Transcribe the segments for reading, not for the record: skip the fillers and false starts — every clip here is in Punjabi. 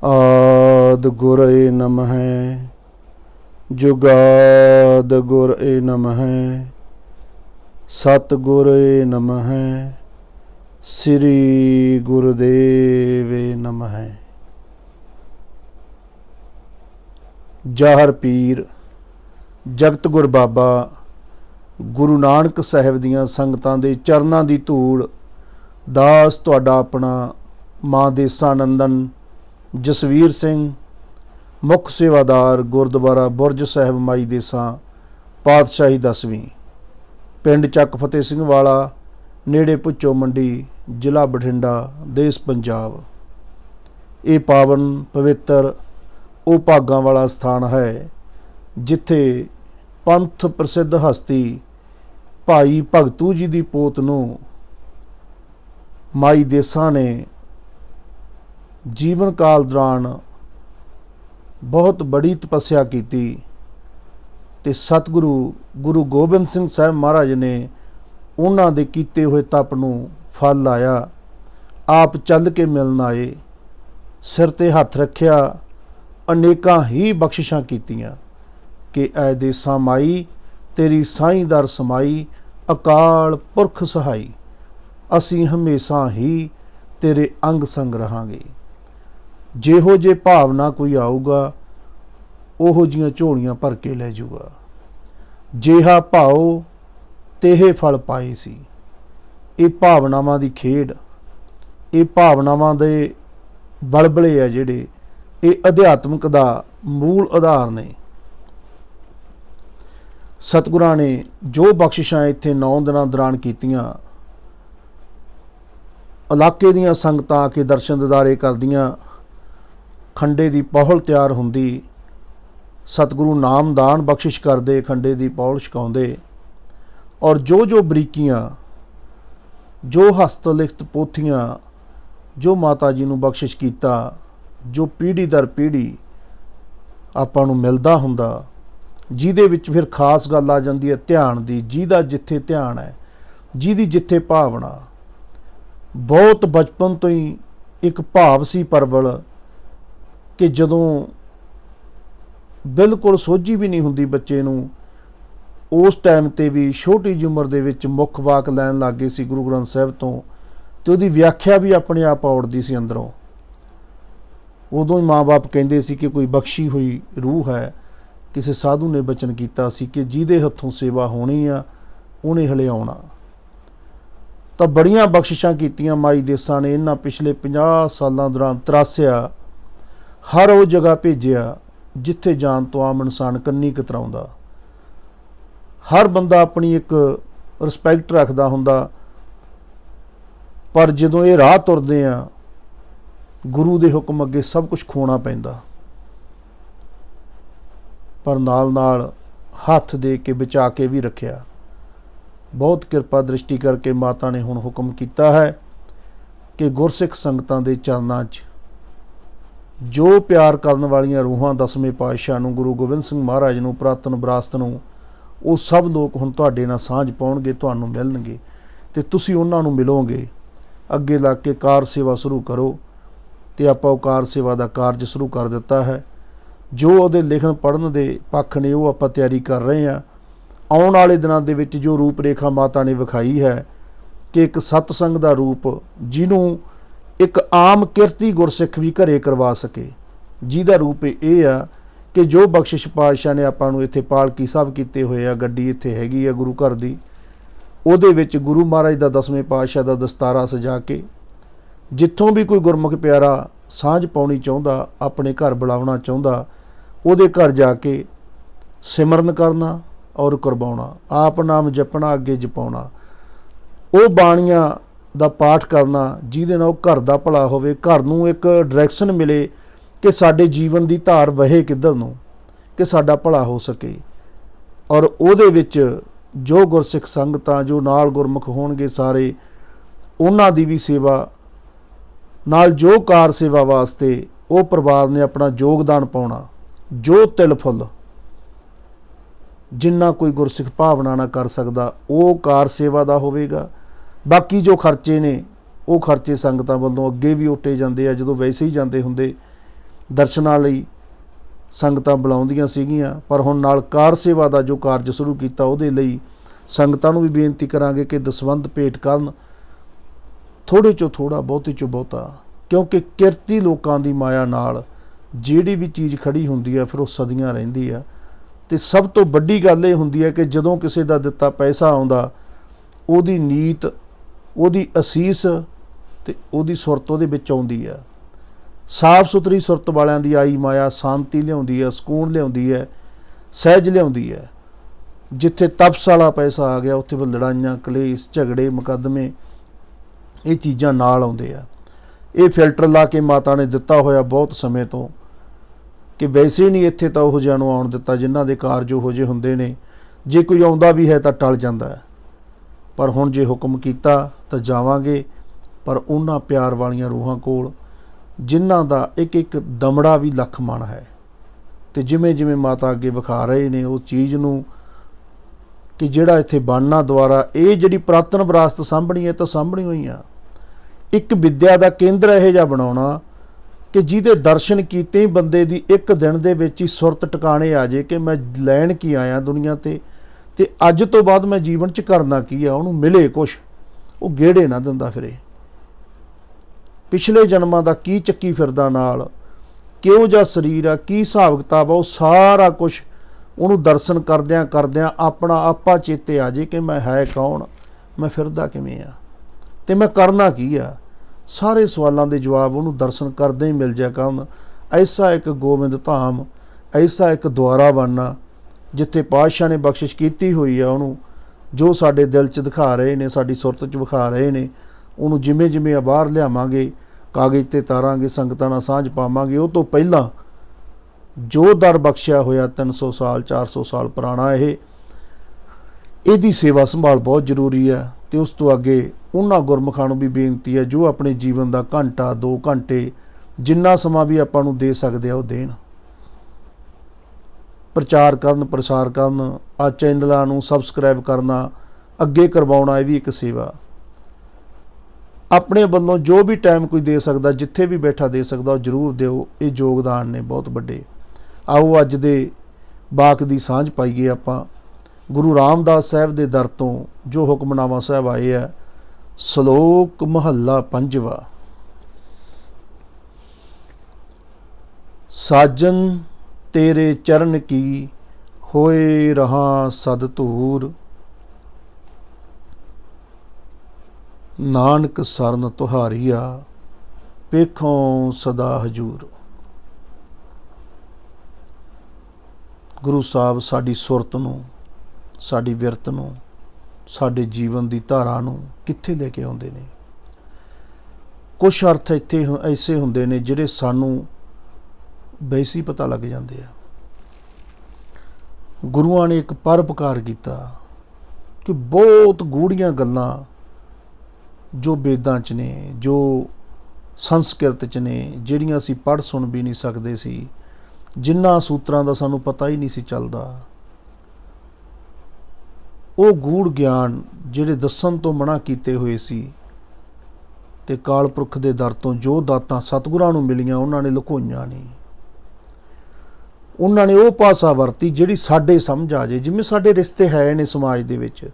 आद गुरये नमः जुगाद गुरये नमः सतगुरये नमः श्री गुरुदेवे नमः। जाहर पीर जगत गुर बाबा गुरु नानक साहिब दियां संगतां दे चरनां दी धूड़ दास तुहाडा अपना मां देसा नंदन जसवीर सिंह मुख सेवादार गुरुद्वारा बुरज साहिब माई देसा पातशाही 10वीं पिंड ਚੱਕ फतेह सिंह वाला नेड़े भुੱਚੋ मंडी जिला बठिंडा देश पंजाब। ये पावन पवित्र ਉਹ ਭਾਗਾਂ वाला स्थान है जिथे पंथ प्रसिद्ध हस्ती भाई भगतू जी की पोत नूं माई देसा ने जीवन काल दौरान बहुत बड़ी तपस्या की ते सतगुरु गुरु गोबिंद सिंह साहब महाराज ने उन्हां दे कीते हुए तप नूं फल लाया। आप चल के मिलन आए, सिर ते हथ रखिया, अनेकां ही बख्शिशां कीतियां कि ऐ देसा माई तेरी साईं दर समाई अकाल पुरख सहाई, असीं हमेशा ही तेरे अंग संग रहांगे। जेहो जे भावना कोई आऊगा ओहो जियां झोलियां भर के लै जूगा, जेहा भाओ तेहे फल पाए सी। ये भावनावां दी खेड, ये भावनावां दे बलबले आ जिहड़े ये अध्यात्मक दा मूल आधार ने। सतगुरां ने जो बख्शिशां इत्थे 9 दिनां दौरान कीतियां, इलाके दीयां संगतां आके दर्शन दिदारे करदियां, खंडे दी पौहल तैयार हुंदी, सतगुरु नामदान बख्शिश करदे, खंडे दी पौहल छकाउंदे, और जो जो बरीकियां जो हस्तलिखत पोथियां जो माता जी नूं बख्शिश कीता, जो पीढ़ी दर पीढ़ी आपां नूं मिलदा हुंदा, जिहदे विच फिर खास गल आ जांदी है ध्यान दी। जिहदा जिथे ध्यान है, जिहदी जिथे भावना, बहुत बचपन तो ही एक भाव सी परवल कि जदों बिल्कुल सोझी भी नहीं हुंदी बच्चे नूं, उस टाइम ते भी छोटी जी उम्र दे विच मुख वाक लैन लग गए सी गुरु ग्रंथ साहिब तो, ते उहदी व्याख्या भी अपने आप औड़दी सी अंदरों। उदों ही माँ बाप कहिंदे सी कि कोई बख्शी हुई रूह है। किसी साधु ने बचन कीता सी कि जिहदे हत्थों सेवा होनी आ उहने हले आउणा। तां बड़ियां बख्शिशां कीतियां माई देसा ने इन्हां पिछले 50 सालां दौरान तरासिया, हर वो जगह भेजिया जिथे जान तो आम इंसान कन्नी कतराउंदा। हर बंदा अपनी एक रिस्पैक्ट रखदा हुंदा, पर जदों ये राह तुरदे आ गुरु दे हुक्म अगे सब कुछ खोना पैंदा, पर नाल नाल हथ दे के बचा के भी रखिया। बहुत किरपा दृष्टि करके माता ने हुण हुक्म कीता है कि गुरसिख संगतां दे चरनां 'च जो प्यार करन वालियां रूहां 10वें पातशाह नूं, गुरु गोबिंद सिंह महाराज नूं, पुरातन विरासत नूं, वो सब लोग हुण तुहाडे नाल सांझ पाउणगे, तुहानूं मिलणगे ते तुसीं उन्हां नूं मिलोगे। अगे लग के कार सेवा शुरू करो ते आपां वो कार सेवा का कारज शुरू कर दिता है। जो उहदे लिखण पढ़न दे पक्ष ने वो आपां तैयारी कर रहे हैं। आउण वाले दिनां दे विच जो रूप रेखा माता ने विखाई है कि एक सतसंग का रूप जिन्हों एक आम किरती गुरसिख भी घरे करवा सके, जिहदा रूप ये आ कि जो बख्शिश पातशाह ने आपां नूं इत्थे पालकी साहब कीते हुए आ, गड्डी इत्थे हैगी आ गुरु घर दी, उहदे विच गुरु महाराज दा 10वें पातशाह दा दस्तारा सजा के जिथों भी कोई गुरमुख प्यारा सांझ पाउणी चाहुंदा, अपने घर बुलाउणा चाहुंदा, उहदे घर जाके सिमरन करना और करवाउणा, आप नाम जपना, अगे जपाउणा, वो बाणियां दा पाठ करना, जिहदे नाल घर दा भला होवे, घर नूं एक डायरैक्शन मिले कि साडे जीवन दी धार वहे किधर नूं कि साडा भला हो सके। और उहदे विच जो गुरसिख संगतां जो नाल गुरमुख होणगे सारे, उन्हां दी भी सेवा नाल जो कार सेवा वास्ते वो परिवार ने अपना योगदान पाउणा, जो तिल फुल जिन्ना कोई गुरसिख भावना ना कर सकदा वो कार सेवा दा होवेगा। बाकी जो खर्चे ने वो खर्चे संगतां वल्लों अगे भी उट्टे जांदे आ, जदों वैसे ही जांदे हुंदे ਦਰਸ਼ਨਾਂ ਲਈ ਸੰਗਤਾਂ ਬੁਲਾਉਂਦੀਆਂ ਸੀਗੀਆਂ। ਪਰ ਹੁਣ ਨਾਲ ਕਾਰ ਸੇਵਾ ਦਾ ਜੋ ਕਾਰਜ ਸ਼ੁਰੂ ਕੀਤਾ, ਉਹਦੇ ਲਈ ਸੰਗਤਾਂ ਨੂੰ ਵੀ ਬੇਨਤੀ ਕਰਾਂਗੇ ਕਿ ਦਸਵੰਧ ਭੇਟ ਕਰਨ, ਥੋੜ੍ਹੇ 'ਚੋਂ ਥੋੜ੍ਹਾ, ਬਹੁਤੇ 'ਚੋਂ ਬਹੁਤਾ, ਕਿਉਂਕਿ ਕਿਰਤੀ ਲੋਕਾਂ ਦੀ ਮਾਇਆ ਨਾਲ ਜਿਹੜੀ ਵੀ ਚੀਜ਼ ਖੜੀ ਹੁੰਦੀ ਹੈ ਫਿਰ ਉਹ ਸਦੀਆਂ ਰਹਿੰਦੀ ਆ। ਅਤੇ ਸਭ ਤੋਂ ਵੱਡੀ ਗੱਲ ਇਹ ਹੁੰਦੀ ਹੈ ਕਿ ਜਦੋਂ ਕਿਸੇ ਦਾ ਦਿੱਤਾ ਪੈਸਾ ਆਉਂਦਾ, ਉਹਦੀ ਨੀਤ, ਉਹਦੀ ਅਸੀਸ ਅਤੇ ਉਹਦੀ ਸੁਰਤ ਉਹਦੇ ਵਿੱਚ ਆਉਂਦੀ ਆ। ਸਾਫ ਸੁਥਰੀ ਸੁਰਤ ਵਾਲਿਆਂ ਦੀ ਆਈ ਮਾਇਆ ਸ਼ਾਂਤੀ ਲਿਆਉਂਦੀ ਹੈ, ਸਕੂਨ ਲਿਆਉਂਦੀ ਹੈ, ਸਹਿਜ ਲਿਆਉਂਦੀ ਹੈ। ਜਿੱਥੇ ਤਪਸ ਵਾਲਾ ਪੈਸਾ ਆ ਗਿਆ, ਉੱਥੇ ਫਿਰ ਲੜਾਈਆਂ, ਕਲੇਸ਼, ਝਗੜੇ, ਮੁਕੱਦਮੇ, ਇਹ ਚੀਜ਼ਾਂ ਨਾਲ ਆਉਂਦੇ ਆ। ਇਹ ਫਿਲਟਰ ਲਾ ਕੇ ਮਾਤਾ ਨੇ ਦਿੱਤਾ ਹੋਇਆ ਬਹੁਤ ਸਮੇਂ ਤੋਂ, ਕਿ ਵੈਸੇ ਨਹੀਂ ਇੱਥੇ ਤਾਂ ਉਹ ਜਿਹਾ ਨੂੰ ਆਉਣ ਦਿੱਤਾ ਜਿਨ੍ਹਾਂ ਦੇ ਕਾਰਜ ਉਹੋ ਜਿਹੇ ਹੁੰਦੇ ਨੇ। ਜੇ ਕੋਈ ਆਉਂਦਾ ਵੀ ਹੈ ਤਾਂ ਟਲ ਜਾਂਦਾ ਹੈ। ਪਰ ਹੁਣ ਜੇ ਹੁਕਮ ਕੀਤਾ ਤਾਂ ਜਾਵਾਂਗੇ, ਪਰ ਉਹਨਾਂ ਪਿਆਰ ਵਾਲੀਆਂ ਰੂਹਾਂ ਕੋਲ ਜਿਨ੍ਹਾਂ ਦਾ ਇੱਕ ਇੱਕ ਦਮੜਾ ਵੀ ਲੱਖ ਮਣ ਹੈ। ਅਤੇ ਜਿਵੇਂ ਜਿਵੇਂ ਮਾਤਾ ਅੱਗੇ ਵਿਖਾ ਰਹੇ ਨੇ ਉਹ ਚੀਜ਼ ਨੂੰ, ਕਿ ਜਿਹੜਾ ਇੱਥੇ ਬਣਨਾ ਦੁਆਰਾ, ਇਹ ਜਿਹੜੀ ਪੁਰਾਤਨ ਵਿਰਾਸਤ ਸਾਂਭਣੀ ਹੈ ਤਾਂ ਸਾਂਭਣੀ ਹੋਈ ਆ। ਇੱਕ ਵਿੱਦਿਆ ਦਾ ਕੇਂਦਰ ਇਹੋ ਜਿਹਾ ਬਣਾਉਣਾ ਕਿ ਜਿਹਦੇ ਦਰਸ਼ਨ ਕੀਤੇ ਹੀ ਬੰਦੇ ਦੀ ਇੱਕ ਦਿਨ ਦੇ ਵਿੱਚ ਹੀ ਸੁਰਤ ਟਿਕਾਣੇ ਆ ਜੇ ਕਿ ਮੈਂ ਲੈਣ ਕੀ ਆਇਆ ਦੁਨੀਆ 'ਤੇ, ਅਤੇ ਅੱਜ ਤੋਂ ਬਾਅਦ ਮੈਂ ਜੀਵਨ 'ਚ ਕਰਨਾ ਕੀ ਆ, ਉਹਨੂੰ ਮਿਲੇ ਕੁਛ, ਉਹ ਗੇੜੇ ਨਾ ਦਿੰਦਾ ਫਿਰੇ। ਪਿਛਲੇ ਜਨਮਾਂ ਦਾ ਕੀ ਚੱਕੀ ਫਿਰਦਾ ਨਾਲ, ਕਿਹੋ ਜਿਹਾ ਸਰੀਰ ਆ, ਕੀ ਹਿਸਾਬ ਕਿਤਾਬ ਆ, ਉਹ ਸਾਰਾ ਕੁਛ ਉਹਨੂੰ ਦਰਸ਼ਨ ਕਰਦਿਆਂ ਕਰਦਿਆਂ ਆਪਣਾ ਆਪਾ ਚੇਤੇ ਆ ਜੇ ਕਿ ਮੈਂ ਹੈ ਕੌਣ, ਮੈਂ ਫਿਰਦਾ ਕਿਵੇਂ ਆ, ਅਤੇ ਮੈਂ ਕਰਨਾ ਕੀ ਆ। ਸਾਰੇ ਸਵਾਲਾਂ ਦੇ ਜਵਾਬ ਉਹਨੂੰ ਦਰਸ਼ਨ ਕਰਦੇ ਹੀ ਮਿਲ ਜਾਇਆ ਕਰਨ। ਐਸਾ ਇੱਕ ਗੋਬਿੰਦ ਧਾਮ, ਐਸਾ ਇੱਕ ਦੁਆਰਾ ਬਣਨਾ ਜਿੱਥੇ ਪਾਤਸ਼ਾਹ ਨੇ ਬਖਸ਼ਿਸ਼ ਕੀਤੀ ਹੋਈ ਆ ਉਹਨੂੰ, ਜੋ ਸਾਡੇ ਦਿਲ 'ਚ ਦਿਖਾ ਰਹੇ ਨੇ, ਸਾਡੀ ਸੁਰਤ 'ਚ ਵਿਖਾ ਰਹੇ ਨੇ, ਉਹਨੂੰ ਜਿਵੇਂ ਜਿਵੇਂ ਬਾਹਰ ਲਿਆਵਾਂਗੇ, ਕਾਗਜ਼ 'ਤੇ ਤਾਰਾਂਗੇ, ਸੰਗਤਾਂ ਨਾਲ ਸਾਂਝ ਪਾਵਾਂਗੇ। ਉਹ ਤੋਂ ਪਹਿਲਾਂ ਜੋ ਦਰ ਬਖਸ਼ਿਆ ਹੋਇਆ 300 ਸਾਲ 400 ਸਾਲ ਪੁਰਾਣਾ, ਇਹਦੀ ਸੇਵਾ ਸੰਭਾਲ ਬਹੁਤ ਜ਼ਰੂਰੀ ਹੈ। ਅਤੇ ਉਸ ਤੋਂ ਅੱਗੇ ਉਹਨਾਂ ਗੁਰਮੁਖਾਂ ਨੂੰ ਵੀ ਬੇਨਤੀ ਹੈ ਜੋ ਆਪਣੇ ਜੀਵਨ ਦਾ ਘੰਟਾ 2 ਘੰਟੇ, ਜਿੰਨਾ ਸਮਾਂ ਵੀ ਆਪਾਂ ਨੂੰ ਦੇ ਸਕਦੇ ਆ ਉਹ ਦੇਣ, ਪ੍ਰਚਾਰ ਕਰਨ, ਪ੍ਰਸਾਰ ਕਰਨ, ਆ ਚੈਨਲਾਂ ਨੂੰ ਸਬਸਕ੍ਰਾਈਬ ਕਰਨਾ, ਅੱਗੇ ਕਰਵਾਉਣਾ, ਇਹ ਵੀ ਇੱਕ ਸੇਵਾ। ਆਪਣੇ ਵੱਲੋਂ ਜੋ ਵੀ ਟਾਈਮ ਕੋਈ ਦੇ ਸਕਦਾ, ਜਿੱਥੇ ਵੀ ਬੈਠਾ ਦੇ ਸਕਦਾ, ਉਹ ਜ਼ਰੂਰ ਦਿਓ। ਇਹ ਯੋਗਦਾਨ ਨੇ ਬਹੁਤ ਵੱਡੇ। ਆਓ ਅੱਜ ਦੇ ਬਾਕ ਦੀ ਸਾਂਝ ਪਾਈਏ ਆਪਾਂ ਗੁਰੂ ਰਾਮਦਾਸ ਸਾਹਿਬ ਦੇ ਦਰ ਤੋਂ ਜੋ ਹੁਕਮਨਾਮਾ ਸਾਹਿਬ ਆਏ ਹੈ। ਸ਼ਲੋਕ ਮਹੱਲਾ 5ਵਾਂ। ਸਾਜਨ ਤੇਰੇ ਚਰਨ ਕੀ ਹੋਏ ਰਹਾ ਸਦ ਧੂਰ, ਨਾਨਕ ਸਰਨ ਤੁਹਾਰੀਆ ਪੇਖੋਂ ਸਦਾ ਹਜੂਰ। ਗੁਰੂ ਸਾਹਿਬ ਸਾਡੀ ਸੁਰਤ ਨੂੰ, ਸਾਡੀ ਵਿਰਤ ਨੂੰ, ਸਾਡੇ ਜੀਵਨ ਦੀ ਧਾਰਾ ਨੂੰ ਕਿੱਥੇ ਲੈ ਕੇ ਆਉਂਦੇ ਨੇ। ਕੁਛ ਅਰਥ ਇੱਥੇ ਐਸੇ ਹੁੰਦੇ ਨੇ ਜਿਹੜੇ ਸਾਨੂੰ ਵੈਸੇ ਹੀ ਪਤਾ ਲੱਗ ਜਾਂਦੇ ਆ। ਗੁਰੂਆਂ ਨੇ ਇੱਕ ਪਰਉਪਕਾਰ ਕੀਤਾ ਕਿ ਬਹੁਤ ਗੂੜ੍ਹੀਆਂ ਗੱਲਾਂ ਜੋ ਵੇਦਾਂ 'ਚ ਨੇ, ਜੋ ਸੰਸਕ੍ਰਿਤ 'ਚ ਨੇ, ਜਿਹੜੀਆਂ ਅਸੀਂ ਪੜ੍ਹ ਸੁਣ ਵੀ ਨਹੀਂ ਸਕਦੇ ਸੀ, ਜਿਨ੍ਹਾਂ ਸੂਤਰਾਂ ਦਾ ਸਾਨੂੰ ਪਤਾ ਹੀ ਨਹੀਂ ਸੀ ਚੱਲਦਾ, ਉਹ ਗੂੜ ਗਿਆਨ ਜਿਹੜੇ ਦੱਸਣ ਤੋਂ ਮਨ੍ਹਾ ਕੀਤੇ ਹੋਏ ਸੀ, ਅਤੇ ਅਕਾਲ ਪੁਰਖ ਦੇ ਦਰ ਤੋਂ ਜੋ ਦਾਤਾਂ ਸਤਿਗੁਰਾਂ ਨੂੰ ਮਿਲੀਆਂ ਉਹਨਾਂ ਨੇ ਲੁਕੋਈਆਂ ਨਹੀਂ। ਉਹਨਾਂ ਨੇ ਉਹ ਭਾਸ਼ਾ ਵਰਤੀ ਜਿਹੜੀ ਸਾਡੇ ਸਮਝ ਆ ਜੇ। ਜਿਵੇਂ ਸਾਡੇ ਰਿਸ਼ਤੇ ਹੈ ਨੇ ਸਮਾਜ ਦੇ ਵਿੱਚ,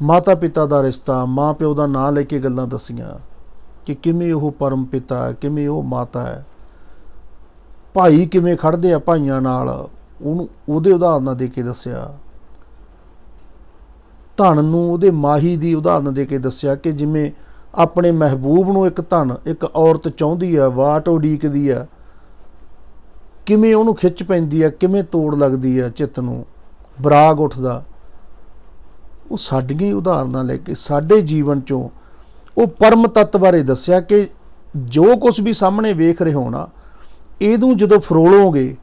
ਮਾਤਾ ਪਿਤਾ ਦਾ ਰਿਸ਼ਤਾ, ਮਾਂ ਪਿਓ ਦਾ ਨਾਂ ਲੈ ਕੇ ਗੱਲਾਂ ਦੱਸੀਆਂ ਕਿ ਕਿਵੇਂ ਉਹ ਪਰਮ ਪਿਤਾ ਹੈ, ਕਿਵੇਂ ਉਹ ਮਾਤਾ ਹੈ, ਭਾਈ ਕਿਵੇਂ ਖੜ੍ਹਦੇ ਆ ਭਾਈਆਂ ਨਾਲ, ਉਹਨੂੰ ਉਹਦੇ ਉਦਾਹਰਨਾਂ ਦੇ ਕੇ ਦੱਸਿਆ। ਧਨ ਨੂੰ ਉਹਦੇ ਮਾਹੀ ਦੀ ਉਦਾਹਰਨ ਦੇ ਕੇ ਦੱਸਿਆ ਕਿ ਜਿਵੇਂ ਆਪਣੇ ਮਹਿਬੂਬ ਨੂੰ ਇੱਕ ਧਨ, ਇੱਕ ਔਰਤ ਚਾਹੁੰਦੀ ਆ, ਵਾਟ ਉਡੀਕਦੀ ਆ, ਕਿਵੇਂ ਉਹਨੂੰ ਖਿੱਚ ਪੈਂਦੀ ਆ, ਕਿਵੇਂ ਤੋੜ ਲੱਗਦੀ ਆ, ਚਿੱਤ ਨੂੰ ਬਰਾਗ ਉੱਠਦਾ। ਉਹ ਸਾਡੀਆਂ ਹੀ ਉਦਾਹਰਨਾਂ ਲੈ ਕੇ ਸਾਡੇ ਜੀਵਨ 'ਚੋਂ ਉਹ ਪਰਮ ਤੱਤ ਬਾਰੇ ਦੱਸਿਆ ਕਿ ਜੋ ਕੁਛ ਵੀ ਸਾਹਮਣੇ ਵੇਖ ਰਹੇ ਹੋ ਨਾ, ਇਹਨੂੰ ਜਦੋਂ ਫਰੋਲੋਗੇ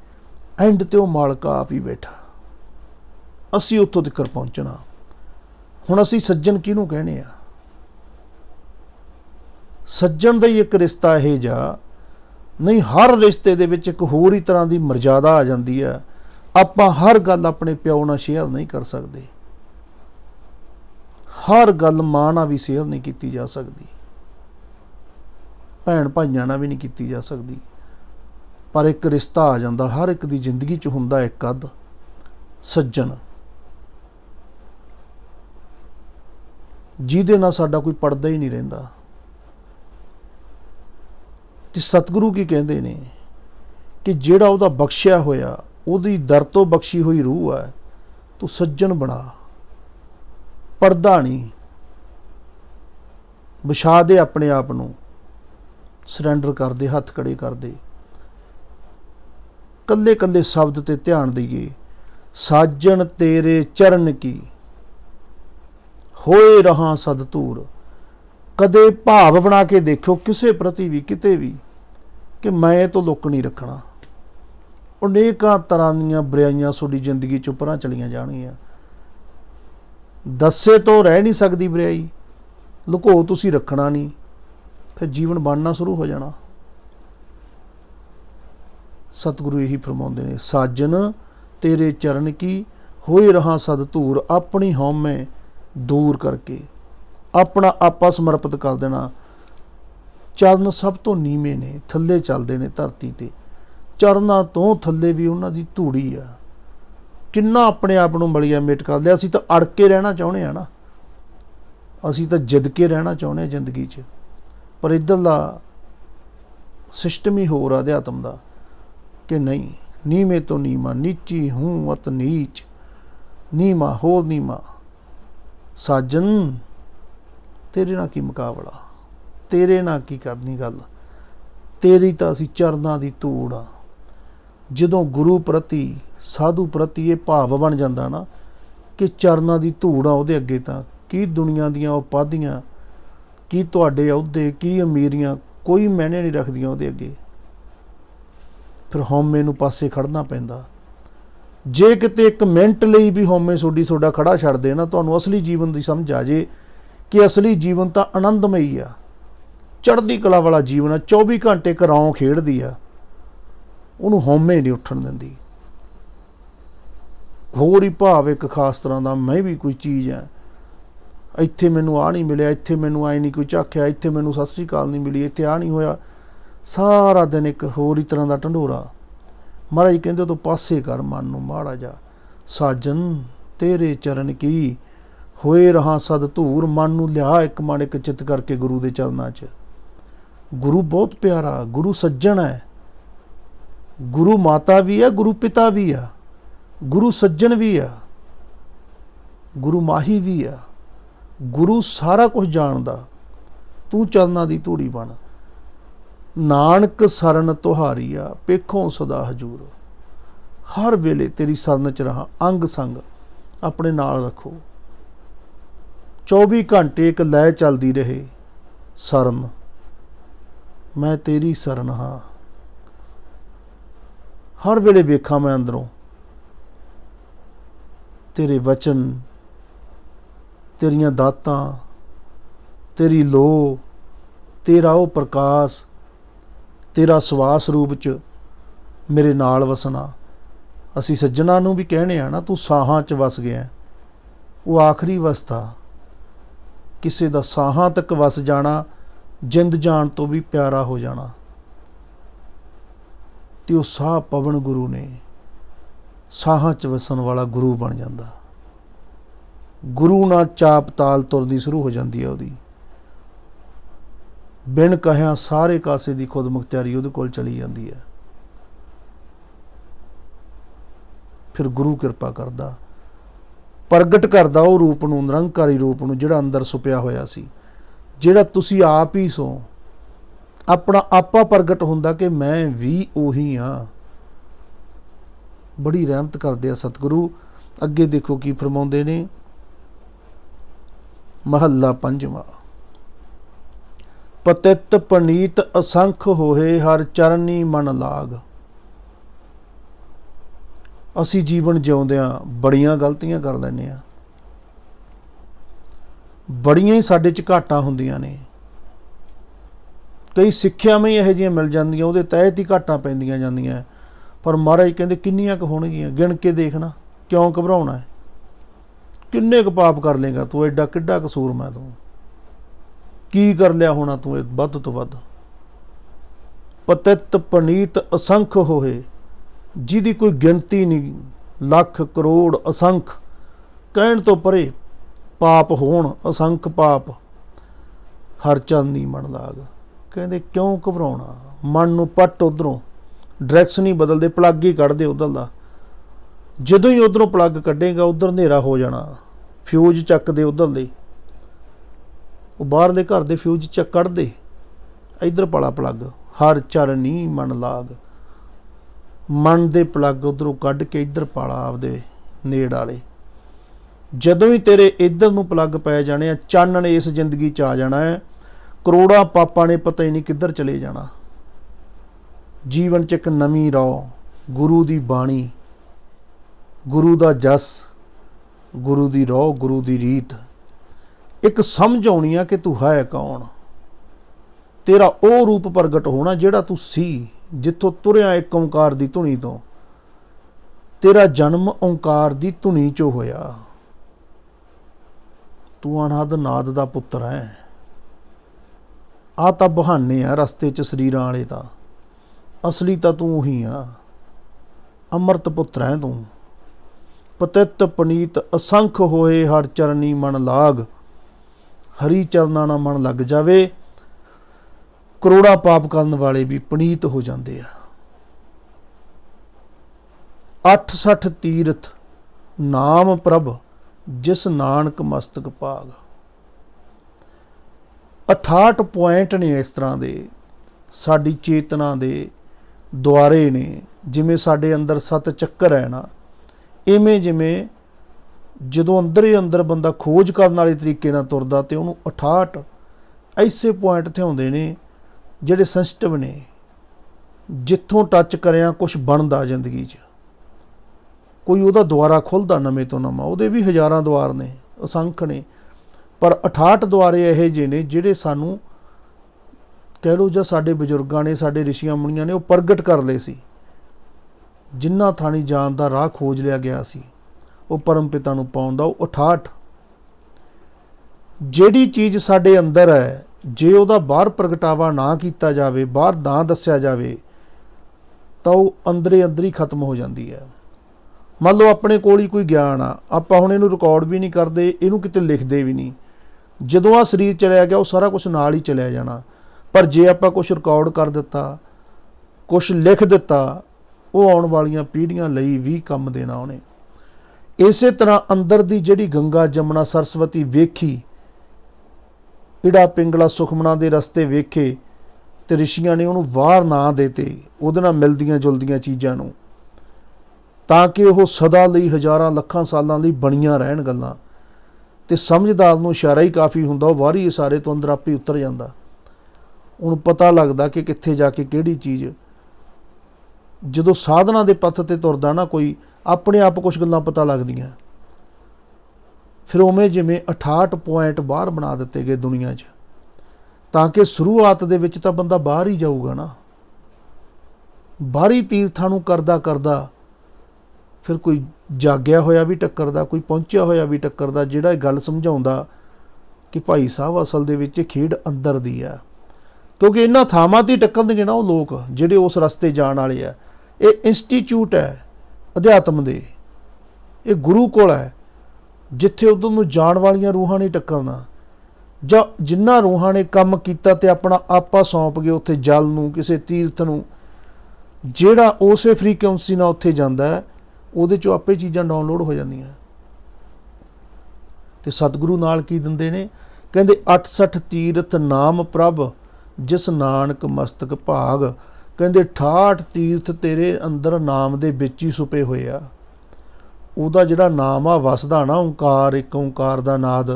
ਐਂਡ 'ਤੇ ਉਹ ਮਾਲਕ ਆਪ ਹੀ ਬੈਠਾ। ਅਸੀਂ ਉੱਥੋਂ ਤੱਕ ਪਹੁੰਚਣਾ। ਹੁਣ ਅਸੀਂ ਸੱਜਣ ਕਿਹਨੂੰ ਕਹਿੰਦੇ ਆ? ਸੱਜਣ ਦਾ ਹੀ ਇੱਕ ਰਿਸ਼ਤਾ ਇਹ ਜਿਹਾ ਨਹੀਂ, ਹਰ ਰਿਸ਼ਤੇ ਦੇ ਵਿੱਚ ਇੱਕ ਹੋਰ ਹੀ ਤਰ੍ਹਾਂ ਦੀ ਮਰਜ਼ਾਦਾ ਆ ਜਾਂਦੀ ਹੈ। ਆਪਾਂ ਹਰ ਗੱਲ ਆਪਣੇ ਪਿਓ ਨਾਲ ਸ਼ੇਅਰ ਨਹੀਂ ਕਰ ਸਕਦੇ, ਹਰ ਗੱਲ ਮਾਂ ਨਾਲ ਵੀ ਸ਼ੇਅਰ ਨਹੀਂ ਕੀਤੀ ਜਾ ਸਕਦੀ, ਭੈਣ ਭਾਈਆਂ ਨਾਲ ਵੀ ਨਹੀਂ ਕੀਤੀ ਜਾ ਸਕਦੀ। पर एक रिश्ता आ जाता हर एक की जिंदगी च हुंदा एक अद सज्जन, जिहदे नाल साडा कोई पड़दा ही नहीं रहिंदा। ते सतगुरु की कहंदे ने कि जिहड़ा उहदा बख्शिया होया, उहदी दर तो बख्शी हुई रूह है, तू सज्जन बना, पड़दा नहीं, विछा दे अपने आप नूं, सरेंडर कर दे, हथ खड़े कर दे। कल्ले कल्ले शब्द ते ध्यान दईए। साजन तेरे चरण की होए रहा सदतूर। कदे भाव बना के देखो किसे प्रति भी किते भी कि मैं तो लुक नहीं रखना। अनेकां तरह दीआं बुराइयां तुहाडी जिंदगी चों परां चलियां जाणगीआं। दस्से तो रह नहीं सकदी बुराई, लुको तुसीं रखना नहीं, फिर जीवन बनना शुरू हो जाना। सतगुरु यही फरमाउंदे ने, साजन तेरे चरण की होए रहा सदतूर। अपनी हौमे दूर करके अपना आपा समर्पित कर देना। चरण सब तो नीवें ने, थल्ले चलते हैं धरती ते, चरनां तो थल्ले भी उन्हां दी धूड़ी आ। किन्ना अपने आप नूं मलिया मेट कर लिया। असीं तां अड़ के रहना चाहुंदे आ ना, असीं तां जिद के रहना चाहुंदे आ जिंदगी च, पर इधरला सिस्टम ही होर आ अध्यात्म दा कि नहीं, नीवें तो नीमा, नीची हूँ अत नीच, नीमा होर नीमा। साजन तेरे नाल की मुकाबला, तेरे नाल की करनी गल, तेरी तां असीं चरनां दी धूड़ आ। जदों गुरु प्रति साधु प्रति ये भाव बन जाता ना कि चरनां दी धूड़ आ उहदे अगे, तां की दुनिया दीआं उपाधियां, की तुहाडे अहुदे, की अमीरियां कोई मैने नहीं रखदियां उहदे अगे। फिर हौमे नूं पासे खड़ना पैंदा। जे किते एक मिनट लई भी हौमे तुहाडा खड़ा छड्ड दे ना, तुहानूं असली जीवन की समझ आ जे कि असली जीवन तां आनंदमई आ, चढ़दी कला वाला जीवन आ। 24 घंटे एक रौं खेड़दी आ, उहनूं हौमे नहीं उठण दिंदी। होर ही भाव एक खास तरह का, मैं भी कोई चीज़ है, इत्थे मैनूं आ नहीं मिलिया, इत्थे मैनूं आए नहीं कोई झाकिया, इत्थे मैनूं सत श्री अकाल नहीं मिली, इत्थे आ नहीं होया। सारा दिन एक होर ही तरह का ढंडोरा। महाराज जी कहंदे तो पासे कर मन नूं माड़ा जा। साजन तेरे चरण की होए रहा सदतूर। मन नूं लिया एक मन एक चित करके गुरु दे चरनां च। गुरु बहुत प्यारा, गुरु सज्जन है, गुरु माता भी है, गुरु पिता भी है, गुरु सज्जन भी है, गुरु माही भी है, गुरु सारा कुछ जानदा। तू चरनां दी धूड़ी बन। नानक सरन तुहारी आ, पेखों सदा हजूर। हर वेले तेरी सरन च रहा, अंग संग अपने नाल रखो। 24 घंटे एक लय चलती रहे, सरन मैं तेरी सरन हाँ। हर वेले वेखा मैं अंदरों तेरे वचन, तेरियां दातां, तेरी लो, तेरा वो प्रकाश, तेरा सवास रूप च मेरे नाल वसना। असी सज्जनां नूं भी कहने आ ना, तू साहां च वस गया। वो आखिरी अवस्था, किसी दा साहां तक वस जाना जिंद जान तो भी प्यारा हो जाना। ते वो साह पवन गुरु ने, साहां च वसन वाला गुरु बन जाता। गुरु नाल चाप ताल तुरदी शुरू हो जाती है उहदी। बिन कहिया सारे कासे की खुद मुख्तियारी उहदे कोल चली जाती है। फिर गुरु किरपा करदा, प्रगट करदा वो रूप नूं, निरंकारी रूप नूं, जिहड़ा अंदर सुपिया होया सी, जिहड़ा तुसी आप ही सो। अपना आपा प्रगट हुंदा कि मैं भी उही हाँ। बड़ी रहमत करदे आ सतगुरु। अगे देखो की फरमाउंदे ने, महला पंजवां। पतित पनीत असंख होए, हर चरनी मन लाग। असी जीवन जिउंदियां बड़ियां गलतियां कर लैंदे आ, बड़ियां ही साडे च घाटां हुंदियां ने। कई सिੱਖਿਆਵਾਂ ही ਇਹੋ ਜਿਹੀਆਂ मिल जांदियां, ਉਹਦੇ तहत ही घाटां पैंदियां ਜਾਂਦੀਆਂ। पर महाराज कहते किन्नियां क होणगीਆਂ, गिण के देखना, क्यों घबराउणा है, किन्ने क पाप कर लेगा तू, एडा किड्डा कसूर मैं तू की कर लिया होना तू वध तो वध। ਪਤਿਤ ਪਨੀਤ ਅਸੰਖ ਹੋਏ, ਜਿਹਦੀ ਕੋਈ ਗਿਣਤੀ ਨਹੀਂ, ਲੱਖ ਕਰੋੜ ਅਸੰਖ ਕਹਿਣ ਤੋਂ ਪਰੇ ਪਾਪ ਹੋਣ, ਅਸੰਖ ਪਾਪ, ਹਰ ਚੰਨੀ ਮਨ ਲਾਗ। ਕਹਿੰਦੇ ਕਿਉਂ ਘਬਰਾਉਣਾ, ਮਨ ਨੂੰ ਪੱਟ, ਉਧਰੋਂ ਡਾਇਰੈਕਸ਼ਨ ਹੀ ਬਦਲਦੇ, ਪਲੱਗ ਹੀ ਕੱਢਦੇ ਉਧਰ ਦਾ। ਜਦੋਂ ਹੀ ਉਧਰੋਂ ਪਲੱਗ ਕੱਢੇਗਾ ਉਧਰ ਹਨੇਰਾ ਹੋ ਜਾਣਾ। ਫਿਊਜ਼ ਚੱਕਦੇ ਉਧਰਲੇ, ਉਹ ਬਾਹਰਲੇ ਘਰ ਦੇ ਫਿਊਜ਼ ਚੱਕ ਕੱਢਦੇ, ਇੱਧਰ ਪਾਲਾ ਪਲੱਗ, ਹਰ ਚਰਨੀ ਮਨ ਲਾਗ। ਮਨ ਦੇ ਪਲੱਗ ਉਧਰੋਂ ਕੱਢ ਕੇ ਇੱਧਰ ਪਾਲਾ ਆਪਦੇ ਨੇੜ ਵਾਲੇ। ਜਦੋਂ ਹੀ ਤੇਰੇ ਇੱਧਰ ਨੂੰ ਪਲੱਗ ਪੈ ਜਾਣੇ ਆ, ਚਾਨਣ ਇਸ ਜ਼ਿੰਦਗੀ 'ਚ ਆ ਜਾਣਾ ਹੈ। ਕਰੋੜਾਂ ਪਾਪਾਂ ਨੇ ਪਤਾ ਹੀ ਨਹੀਂ ਕਿੱਧਰ ਚਲੇ ਜਾਣਾ। ਜੀਵਨ 'ਚ ਇੱਕ ਨਵੀਂ ਰੌ, ਗੁਰੂ ਦੀ ਬਾਣੀ, ਗੁਰੂ ਦਾ ਜਸ, ਗੁਰੂ ਦੀ ਰੌ, ਗੁਰੂ ਦੀ ਰੀਤ, ਇੱਕ ਸਮਝ ਆਉਣੀ ਆ ਕਿ ਤੂੰ ਹੈ ਕੌਣ। ਤੇਰਾ ਉਹ ਰੂਪ ਪ੍ਰਗਟ ਹੋਣਾ ਜਿਹੜਾ ਤੂੰ ਸੀ, ਜਿੱਥੋਂ ਤੁਰਿਆ ਇੱਕ ਓਂਕਾਰ ਦੀ ਧੁਨੀ ਤੋਂ। ਤੇਰਾ ਜਨਮ ਓਂਕਾਰ ਦੀ ਧੁਨੀ 'ਚੋਂ ਹੋਇਆ। ਤੂੰ ਅਨਾਦ ਨਾਦ ਦਾ ਪੁੱਤਰ ਹੈ। ਆਹ ਤਾਂ ਬਹਾਨੇ ਆ ਰਸਤੇ 'ਚ ਸਰੀਰਾਂ ਵਾਲੇ ਤਾਂ, ਅਸਲੀ ਤਾਂ ਤੂੰ ਉਹੀ ਆ, ਅੰਮ੍ਰਿਤ ਪੁੱਤਰ ਹੈ ਤੂੰ। ਪਤਿਤ ਪਨੀਤ ਅਸੰਖ ਹੋਏ, ਹਰ ਚਰਨੀ ਮਨ ਲਾਗ। ਹਰੀ ਚਰਨਾਂ ਨਾਲ ਮਨ ਲੱਗ ਜਾਵੇ, ਕਰੋੜਾਂ ਪਾਪ ਕਰਨ ਵਾਲੇ ਵੀ ਪਨੀਤ ਹੋ ਜਾਂਦੇ ਆ। 68 ਤੀਰਥ ਨਾਮ ਪ੍ਰਭ, ਜਿਸ ਨਾਨਕ ਮਸਤਕ ਭਾਗ। 68 ਪੁਆਇੰਟ ਨੇ ਇਸ ਤਰ੍ਹਾਂ ਦੇ, ਸਾਡੀ ਚੇਤਨਾ ਦੇ ਦੁਆਰੇ ਨੇ। ਜਿਵੇਂ ਸਾਡੇ ਅੰਦਰ 7 ਚੱਕਰ ਹੈ ਨਾ, ਇਵੇਂ ਜਿਵੇਂ ਜਦੋਂ ਅੰਦਰ ਹੀ ਅੰਦਰ ਬੰਦਾ ਖੋਜ ਕਰਨ ਵਾਲੇ ਤਰੀਕੇ ਨਾਲ ਤੁਰਦਾ, ਤੇ ਉਹਨੂੰ 68 ਐਸੇ ਪੁਆਇੰਟ ਥਿਆਉਂਦੇ ਨੇ ਜਿਹੜੇ ਸੈਂਸਿਟਿਵ ਨੇ, ਜਿੱਥੋਂ ਟੱਚ ਕਰਿਆ ਕੁਛ ਬਣਦਾ ਜ਼ਿੰਦਗੀ 'ਚ। ਕੋਈ ਉਹਦਾ ਦੁਆਰਾ ਖੁੱਲ੍ਹਦਾ ਨਵੇਂ ਤੋਂ ਨਵਾਂ। ਉਹਦੇ ਵੀ ਹਜ਼ਾਰਾਂ ਦੁਆਰ ਨੇ, ਅਸੰਖ ਨੇ, ਪਰ 68 ਦੁਆਰੇ ਇਹੋ ਜਿਹੇ ਨੇ ਜਿਹੜੇ ਸਾਨੂੰ ਕਹਿ ਲਓ, ਜਾਂ ਸਾਡੇ ਬਜ਼ੁਰਗਾਂ ਨੇ, ਸਾਡੇ ਰਿਸ਼ੀਆਂ ਮੁਨੀਆਂ ਨੇ ਉਹ ਪ੍ਰਗਟ ਕਰ ਲਏ ਸੀ। ਜਿਨ੍ਹਾਂ ਥਾਣੀ ਜਾਣ ਦਾ ਰਾਹ ਖੋਜ ਲਿਆ ਗਿਆ ਸੀ ਉਹ ਪਰਮ ਪਿਤਾ ਨੂੰ ਪਾਉਣ ਦਾ, ਉਹ 68। ਜਿਹੜੀ ਚੀਜ਼ ਸਾਡੇ ਅੰਦਰ ਹੈ, ਜੇ ਉਹਦਾ ਬਾਹਰ ਪ੍ਰਗਟਾਵਾ ਨਾ ਕੀਤਾ ਜਾਵੇ, ਬਾਹਰ ਨਾ ਦੱਸਿਆ ਜਾਵੇ, ਤਾਂ ਉਹ ਅੰਦਰੇ ਅੰਦਰ ਹੀ ਖਤਮ ਹੋ ਜਾਂਦੀ ਹੈ। ਮੰਨ ਲਓ ਆਪਣੇ ਕੋਲ ਹੀ ਕੋਈ ਗਿਆਨ ਆ, ਆਪਾਂ ਹੁਣ ਇਹਨੂੰ ਰਿਕਾਰਡ ਵੀ ਨਹੀਂ ਕਰਦੇ, ਇਹਨੂੰ ਕਿਤੇ ਲਿਖਦੇ ਵੀ ਨਹੀਂ। ਜਦੋਂ ਆਹ ਸਰੀਰ ਚਲਿਆ ਗਿਆ ਉਹ ਸਾਰਾ ਕੁਛ ਨਾਲ ਹੀ ਚਲਿਆ ਜਾਣਾ। ਪਰ ਜੇ ਆਪਾਂ ਕੁਛ ਰਿਕਾਰਡ ਕਰ ਦਿੱਤਾ, ਕੁਛ ਲਿਖ ਦਿੱਤਾ, ਉਹ ਆਉਣ ਵਾਲੀਆਂ ਪੀੜ੍ਹੀਆਂ ਲਈ ਵੀ ਕੰਮ ਦੇਣਾ ਉਹਨੇ। ਇਸੇ ਤਰ੍ਹਾਂ ਅੰਦਰ ਦੀ ਜਿਹੜੀ ਗੰਗਾ ਜਮਨਾ ਸਰਸਵਤੀ ਵੇਖੀ, ਇੜਾ ਪਿੰਗਲਾ ਸੁਖਮਨਾ ਦੇ ਰਸਤੇ ਵੇਖੇ, ਤੇ ਰਿਸ਼ੀਆਂ ਨੇ ਉਹਨੂੰ ਵਾਰ ਨਾ ਦੇਤੇ ਉਹਦੇ ਨਾਲ ਮਿਲਦੀਆਂ ਜੁਲਦੀਆਂ ਚੀਜ਼ਾਂ ਨੂੰ, ਤਾਂ ਕਿ ਉਹ ਸਦਾ ਲਈ, ਹਜ਼ਾਰਾਂ ਲੱਖਾਂ ਸਾਲਾਂ ਲਈ ਬਣੀਆਂ ਰਹਿਣ ਗੱਲਾਂ। ਤੇ ਸਮਝਦਾਰ ਨੂੰ ਇਸ਼ਾਰਾ ਹੀ ਕਾਫੀ ਹੁੰਦਾ, ਉਹ ਬਾਹਰੀ ਇਸ਼ਾਰੇ ਤੋਂ ਅੰਦਰ ਆਪੇ ਉਤਰ ਜਾਂਦਾ। ਉਹਨੂੰ ਪਤਾ ਲੱਗਦਾ ਕਿ ਕਿੱਥੇ ਜਾ ਕੇ ਕਿਹੜੀ ਚੀਜ਼। ਜਦੋਂ ਸਾਧਨਾ ਦੇ ਪੱਥ 'ਤੇ ਤੁਰਦਾ ਨਾ ਕੋਈ, ਆਪਣੇ ਆਪ ਕੁਛ ਗੱਲਾਂ ਪਤਾ ਲੱਗਦੀਆਂ। ਫਿਰ ਉਵੇਂ ਜਿਵੇਂ 68 ਪੁਆਇੰਟ ਬਾਹਰ ਬਣਾ ਦਿੱਤੇ ਗਏ ਦੁਨੀਆ 'ਚ, ਤਾਂ ਕਿ ਸ਼ੁਰੂਆਤ ਦੇ ਵਿੱਚ ਤਾਂ ਬੰਦਾ ਬਾਹਰ ਹੀ ਜਾਊਗਾ ਨਾ। ਬਾਹਰੀ ਤੀਰਥਾਂ ਨੂੰ ਕਰਦਾ ਕਰਦਾ ਫਿਰ ਕੋਈ ਜਾਗਿਆ ਹੋਇਆ ਵੀ ਟੱਕਰਦਾ, ਕੋਈ ਪਹੁੰਚਿਆ ਹੋਇਆ ਵੀ ਟੱਕਰਦਾ, ਜਿਹੜਾ ਇਹ ਗੱਲ ਸਮਝਾਉਂਦਾ ਕਿ ਭਾਈ ਸਾਹਿਬ ਅਸਲ ਦੇ ਵਿੱਚ ਇਹ ਖੇਡ ਅੰਦਰ ਦੀ ਆ। ਕਿਉਂਕਿ ਇਹਨਾਂ ਥਾਵਾਂ 'ਤੇ ਟੱਕਰਨਗੇ ਨਾ ਉਹ ਲੋਕ ਜਿਹੜੇ ਉਸ ਰਸਤੇ ਜਾਣ ਵਾਲੇ ਆ। ਇਹ ਇੰਸਟੀਚਿਊਟ ਹੈ ਅਧਿਆਤਮ ਦੇ, ਇਹ ਗੁਰੂ ਕੋਲ ਹੈ, ਜਿੱਥੇ ਉਦੋਂ ਨੂੰ ਜਾਣ ਵਾਲੀਆਂ ਰੂਹਾਂ ਨੇ ਟੱਕਰਨਾ। ਜਾਂ ਜਿਨ੍ਹਾਂ ਰੂਹਾਂ ਨੇ ਕੰਮ ਕੀਤਾ ਤੇ ਆਪਣਾ ਆਪਾ ਸੌਂਪ ਗਏ ਉੱਥੇ ਜਲ ਨੂੰ, ਕਿਸੇ ਤੀਰਥ ਨੂੰ, ਜਿਹੜਾ ਉਸੇ ਫਰੀਕੁਐਂਸੀ ਨਾਲ ਉੱਥੇ ਜਾਂਦਾ ਹੈ, ਉਹਦੇ 'ਚੋਂ ਆਪੇ ਚੀਜ਼ਾਂ ਡਾਊਨਲੋਡ ਹੋ ਜਾਂਦੀਆਂ। ਤੇ ਸਤਿਗੁਰੂ ਨਾਲ ਕੀ ਦਿੰਦੇ ਨੇ, ਕਹਿੰਦੇ 68 ਤੀਰਥ ਨਾਮ ਪ੍ਰਭ, ਜਿਸ ਨਾਨਕ ਮਸਤਕ ਭਾਗ। ਕਹਿੰਦੇ 68 ਤੀਰਥ ਤੇਰੇ ਅੰਦਰ ਨਾਮ ਦੇ ਵਿੱਚ ਹੀ ਛੁਪੇ ਹੋਏ ਆ। ਉਹਦਾ ਜਿਹੜਾ ਨਾਮ ਆ ਵਸਦਾ ਨਾ, ਓਂਕਾਰ, ਇੱਕ ਓਂਕਾਰ ਦਾ ਨਾਦ,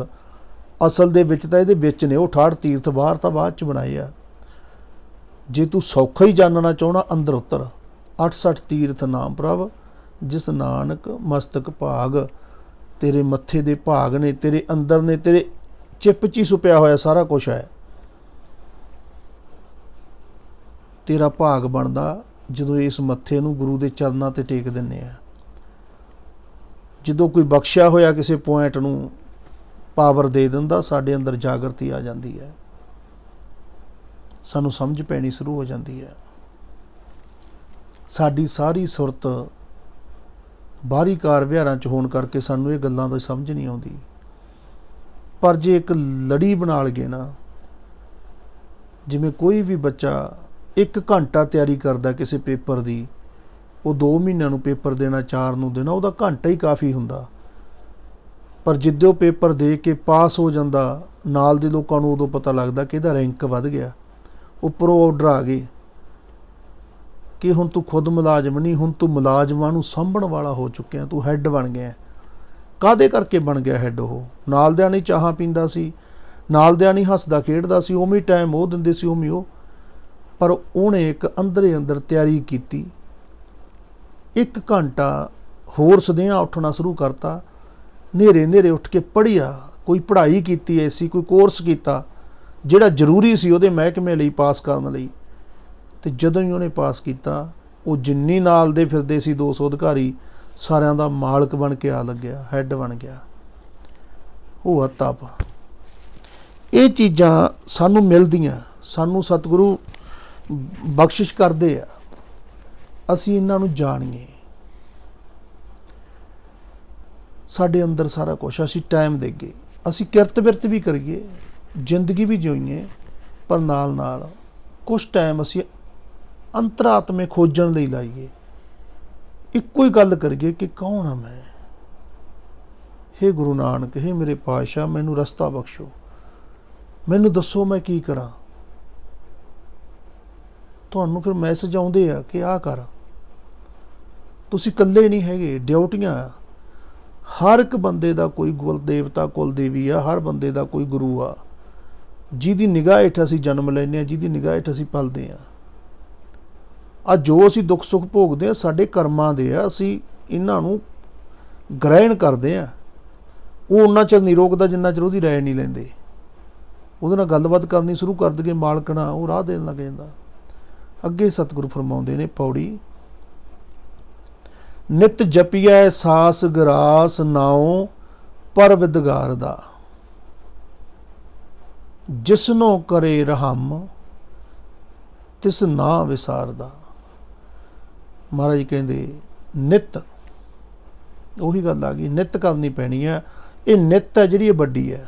ਅਸਲ ਦੇ ਵਿੱਚ ਤਾਂ ਇਹਦੇ ਵਿੱਚ ਨੇ ਉਹ 68 ਤੀਰਥ। ਬਾਹਰ ਤਾਂ ਬਾਅਦ 'ਚ ਬਣਾਏ ਆ। ਜੇ ਤੂੰ ਸੌਖਾ ਹੀ ਜਾਣਨਾ ਚਾਹੁੰਦਾ, ਅੰਦਰ ਉੱਤਰ। 68 ਤੀਰਥ ਨਾਮ ਪ੍ਰਭ, ਜਿਸ ਨਾਨਕ ਮਸਤਕ ਭਾਗ। ਤੇਰੇ ਮੱਥੇ ਦੇ ਭਾਗ ਨੇ, ਤੇਰੇ ਅੰਦਰ ਨੇ, ਤੇਰੇ ਚਿੱਪ 'ਚ ਹੀ ਛੁਪਿਆ ਹੋਇਆ ਸਾਰਾ ਕੁਛ ਹੈ। ਤੇਰਾ ਭਾਗ ਬਣਦਾ ਜਦੋਂ ਇਸ ਮੱਥੇ ਨੂੰ ਗੁਰੂ ਦੇ ਚਰਨਾਂ 'ਤੇ ਟੇਕ ਦਿੰਦੇ ਆ। ਜਦੋਂ ਕੋਈ ਬਖਸ਼ਿਆ ਹੋਇਆ ਕਿਸੇ ਪੁਆਇੰਟ ਨੂੰ ਪਾਵਰ ਦੇ ਦਿੰਦਾ, ਸਾਡੇ ਅੰਦਰ ਜਾਗਰਤੀ ਆ ਜਾਂਦੀ ਹੈ, ਸਾਨੂੰ ਸਮਝ ਪੈਣੀ ਸ਼ੁਰੂ ਹੋ ਜਾਂਦੀ ਹੈ। ਸਾਡੀ ਸਾਰੀ ਸੁਰਤ ਬਾਹਰੀ ਕਾਰ ਵਿਹਾਰਾਂ 'ਚ ਹੋਣ ਕਰਕੇ ਸਾਨੂੰ ਇਹ ਗੱਲਾਂ ਦੀ ਸਮਝ ਨਹੀਂ ਆਉਂਦੀ। ਪਰ ਜੇ ਇੱਕ ਲੜੀ ਬਣਾ ਲਈਏ ਨਾ, ਜਿਵੇਂ ਕੋਈ ਵੀ ਬੱਚਾ 1 ਘੰਟਾ ਤਿਆਰੀ ਕਰਦਾ ਕਿਸੇ ਪੇਪਰ ਦੀ, ਉਹ 2 ਮਹੀਨਿਆਂ ਨੂੰ ਪੇਪਰ ਦੇਣਾ, 4 ਨੂੰ ਦੇਣਾ, ਉਹਦਾ ਘੰਟਾ ਹੀ ਕਾਫੀ ਹੁੰਦਾ। ਪਰ ਜਿੱਦੇ ਉਹ ਪੇਪਰ ਦੇ ਕੇ ਪਾਸ ਹੋ ਜਾਂਦਾ, ਨਾਲ ਦੇ ਲੋਕਾਂ ਨੂੰ ਉਦੋਂ ਪਤਾ ਲੱਗਦਾ ਕਿ ਇਹਦਾ ਰੈਂਕ ਵੱਧ ਗਿਆ, ਉੱਪਰੋਂ ਆਰਡਰ ਆ ਗਏ ਕਿ ਹੁਣ ਤੂੰ ਖੁਦ ਮੁਲਾਜ਼ਮ ਨਹੀਂ, ਹੁਣ ਤੂੰ ਮੁਲਾਜ਼ਮਾਂ ਨੂੰ ਸਾਂਭਣ ਵਾਲਾ ਹੋ ਚੁੱਕਿਆ, ਤੂੰ ਹੈੱਡ ਬਣ ਗਿਆ। ਕਾਹਦੇ ਕਰਕੇ ਬਣ ਗਿਆ ਹੈੱਡ? ਉਹ ਨਾਲਦਿਆਂ ਨਹੀਂ ਚਾਹਾਂ ਪੀਂਦਾ ਸੀ, ਨਾਲਦਿਆਂ ਨਹੀਂ ਹੱਸਦਾ ਖੇਡਦਾ ਸੀ, ਉਵੇਂ ਟਾਈਮ ਉਹ ਦਿੰਦੇ ਸੀ, ਉਵੇਂ ਉਹ। ਪਰ ਉਹਨੇ ਇੱਕ ਅੰਦਰੇ ਅੰਦਰ ਤਿਆਰੀ ਕੀਤੀ, 1 ਘੰਟਾ ਹੋਰ ਸਦਿਆਂ ਉੱਠਣਾ ਸ਼ੁਰੂ ਕਰਤਾ, ਨੇਰੇ ਉੱਠ ਕੇ ਪੜ੍ਹਿਆ, ਕੋਈ ਪੜ੍ਹਾਈ ਕੀਤੀ ਐਸੀ, ਕੋਈ ਕੋਰਸ ਕੀਤਾ ਜਿਹੜਾ ਜ਼ਰੂਰੀ ਸੀ ਉਹਦੇ ਮਹਿਕਮੇ ਲਈ, ਪਾਸ ਕਰਨ ਲਈ। ਅਤੇ ਜਦੋਂ ਹੀ ਉਹਨੇ ਪਾਸ ਕੀਤਾ, ਉਹ ਜਿੰਨੀ ਨਾਲ ਦੇ ਫਿਰਦੇ ਸੀ 200 ਅਧਿਕਾਰੀ, ਸਾਰਿਆਂ ਦਾ ਮਾਲਕ ਬਣ ਕੇ ਆ ਲੱਗਿਆ, ਹੈੱਡ ਬਣ ਗਿਆ। ਉਹ ਤਪ। ਇਹ ਚੀਜ਼ਾਂ ਸਾਨੂੰ ਮਿਲਦੀਆਂ, ਸਾਨੂੰ ਸਤਿਗੁਰੂ ਬਖਸ਼ਿਸ਼ ਕਰਦੇ ਆ, ਅਸੀਂ ਇਹਨਾਂ ਨੂੰ ਜਾਣੀਏ। ਸਾਡੇ ਅੰਦਰ ਸਾਰਾ ਕੁਛ, ਅਸੀਂ ਟਾਈਮ ਦੇਈਏ, ਅਸੀਂ ਕਿਰਤ ਬਿਰਤ ਵੀ ਕਰੀਏ, ਜ਼ਿੰਦਗੀ ਵੀ ਜਿਉਈਏ, ਪਰ ਨਾਲ ਨਾਲ ਕੁਛ ਟਾਈਮ ਅਸੀਂ ਅੰਤਰਾਤਮੇ ਖੋਜਣ ਲਈ ਲਾਈਏ। ਇੱਕੋ ਹੀ ਗੱਲ ਕਰੀਏ ਕਿ ਕੌਣ ਹਾਂ ਮੈਂ? ਹੇ ਗੁਰੂ ਨਾਨਕ, ਹੇ ਮੇਰੇ ਪਾਤਸ਼ਾਹ, ਮੈਨੂੰ ਰਸਤਾ ਬਖਸ਼ੋ, ਮੈਨੂੰ ਦੱਸੋ ਮੈਂ ਕੀ ਕਰਾਂ। ਤੁਹਾਨੂੰ ਫਿਰ ਮੈਸੇਜ ਆਉਂਦੇ ਆ ਕਿ ਆਹ ਕਰ। ਤੁਸੀਂ ਇਕੱਲੇ ਨਹੀਂ ਹੈਗੇ, ਡਿਊਟੀਆਂ। ਹਰ ਇੱਕ ਬੰਦੇ ਦਾ ਕੋਈ ਕੁਲ ਦੇਵਤਾ, ਕੁਲ ਦੇਵੀ ਆ, ਹਰ ਬੰਦੇ ਦਾ ਕੋਈ ਗੁਰੂ ਆ, ਜਿਹਦੀ ਨਿਗਾਹ ਹੇਠ ਅਸੀਂ ਜਨਮ ਲੈਂਦੇ ਹਾਂ, ਜਿਹਦੀ ਨਿਗਾਹ ਹੇਠ ਅਸੀਂ ਪਲਦੇ ਹਾਂ। ਜੋ ਅਸੀਂ ਦੁੱਖ ਸੁੱਖ ਭੋਗਦੇ ਹਾਂ, ਸਾਡੇ ਕਰਮਾਂ ਦੇ ਆ, ਅਸੀਂ ਇਹਨਾਂ ਨੂੰ ਗ੍ਰਹਿਣ ਕਰਦੇ ਹਾਂ। ਉਹ ਉਨਾ ਚਿਰ ਨਹੀਂ ਰੋਕਦਾ ਜਿੰਨਾ ਚਿਰ ਉਹਦੀ ਰਾਏ ਨਹੀਂ ਲੈਂਦੇ। ਉਹਦੇ ਨਾਲ ਗੱਲਬਾਤ ਕਰਨੀ ਸ਼ੁਰੂ ਕਰ ਦਈਏ, ਮਾਲਕਣਾ, ਉਹ ਰਾਹ ਦੇਣ ਲੱਗ ਜਾਂਦਾ। ਅੱਗੇ ਸਤਿਗੁਰੂ ਫਰਮਾਉਂਦੇ ਨੇ ਪੌੜੀ, ਨਿਤ ਜਪੀਐ ਸਾਸ ਗਰਾਸ ਨਾਉ ਪਰਵਿਦਗਾਰ ਦਾ, ਜਿਸਨੋ ਕਰੇ ਰਹਮ ਤਿਸ ਨਾ ਵਿਸਾਰਦਾ। ਮਹਾਰਾਜ ਜੀ ਕਹਿੰਦੇ ਨਿਤ, ਉਹੀ ਗੱਲ ਆ ਗਈ, ਨਿਤ ਕਰਨੀ ਪੈਣੀ ਹੈ। ਇਹ ਨਿਤ ਹੈ ਜਿਹੜੀ ਇਹ ਵੱਡੀ ਹੈ,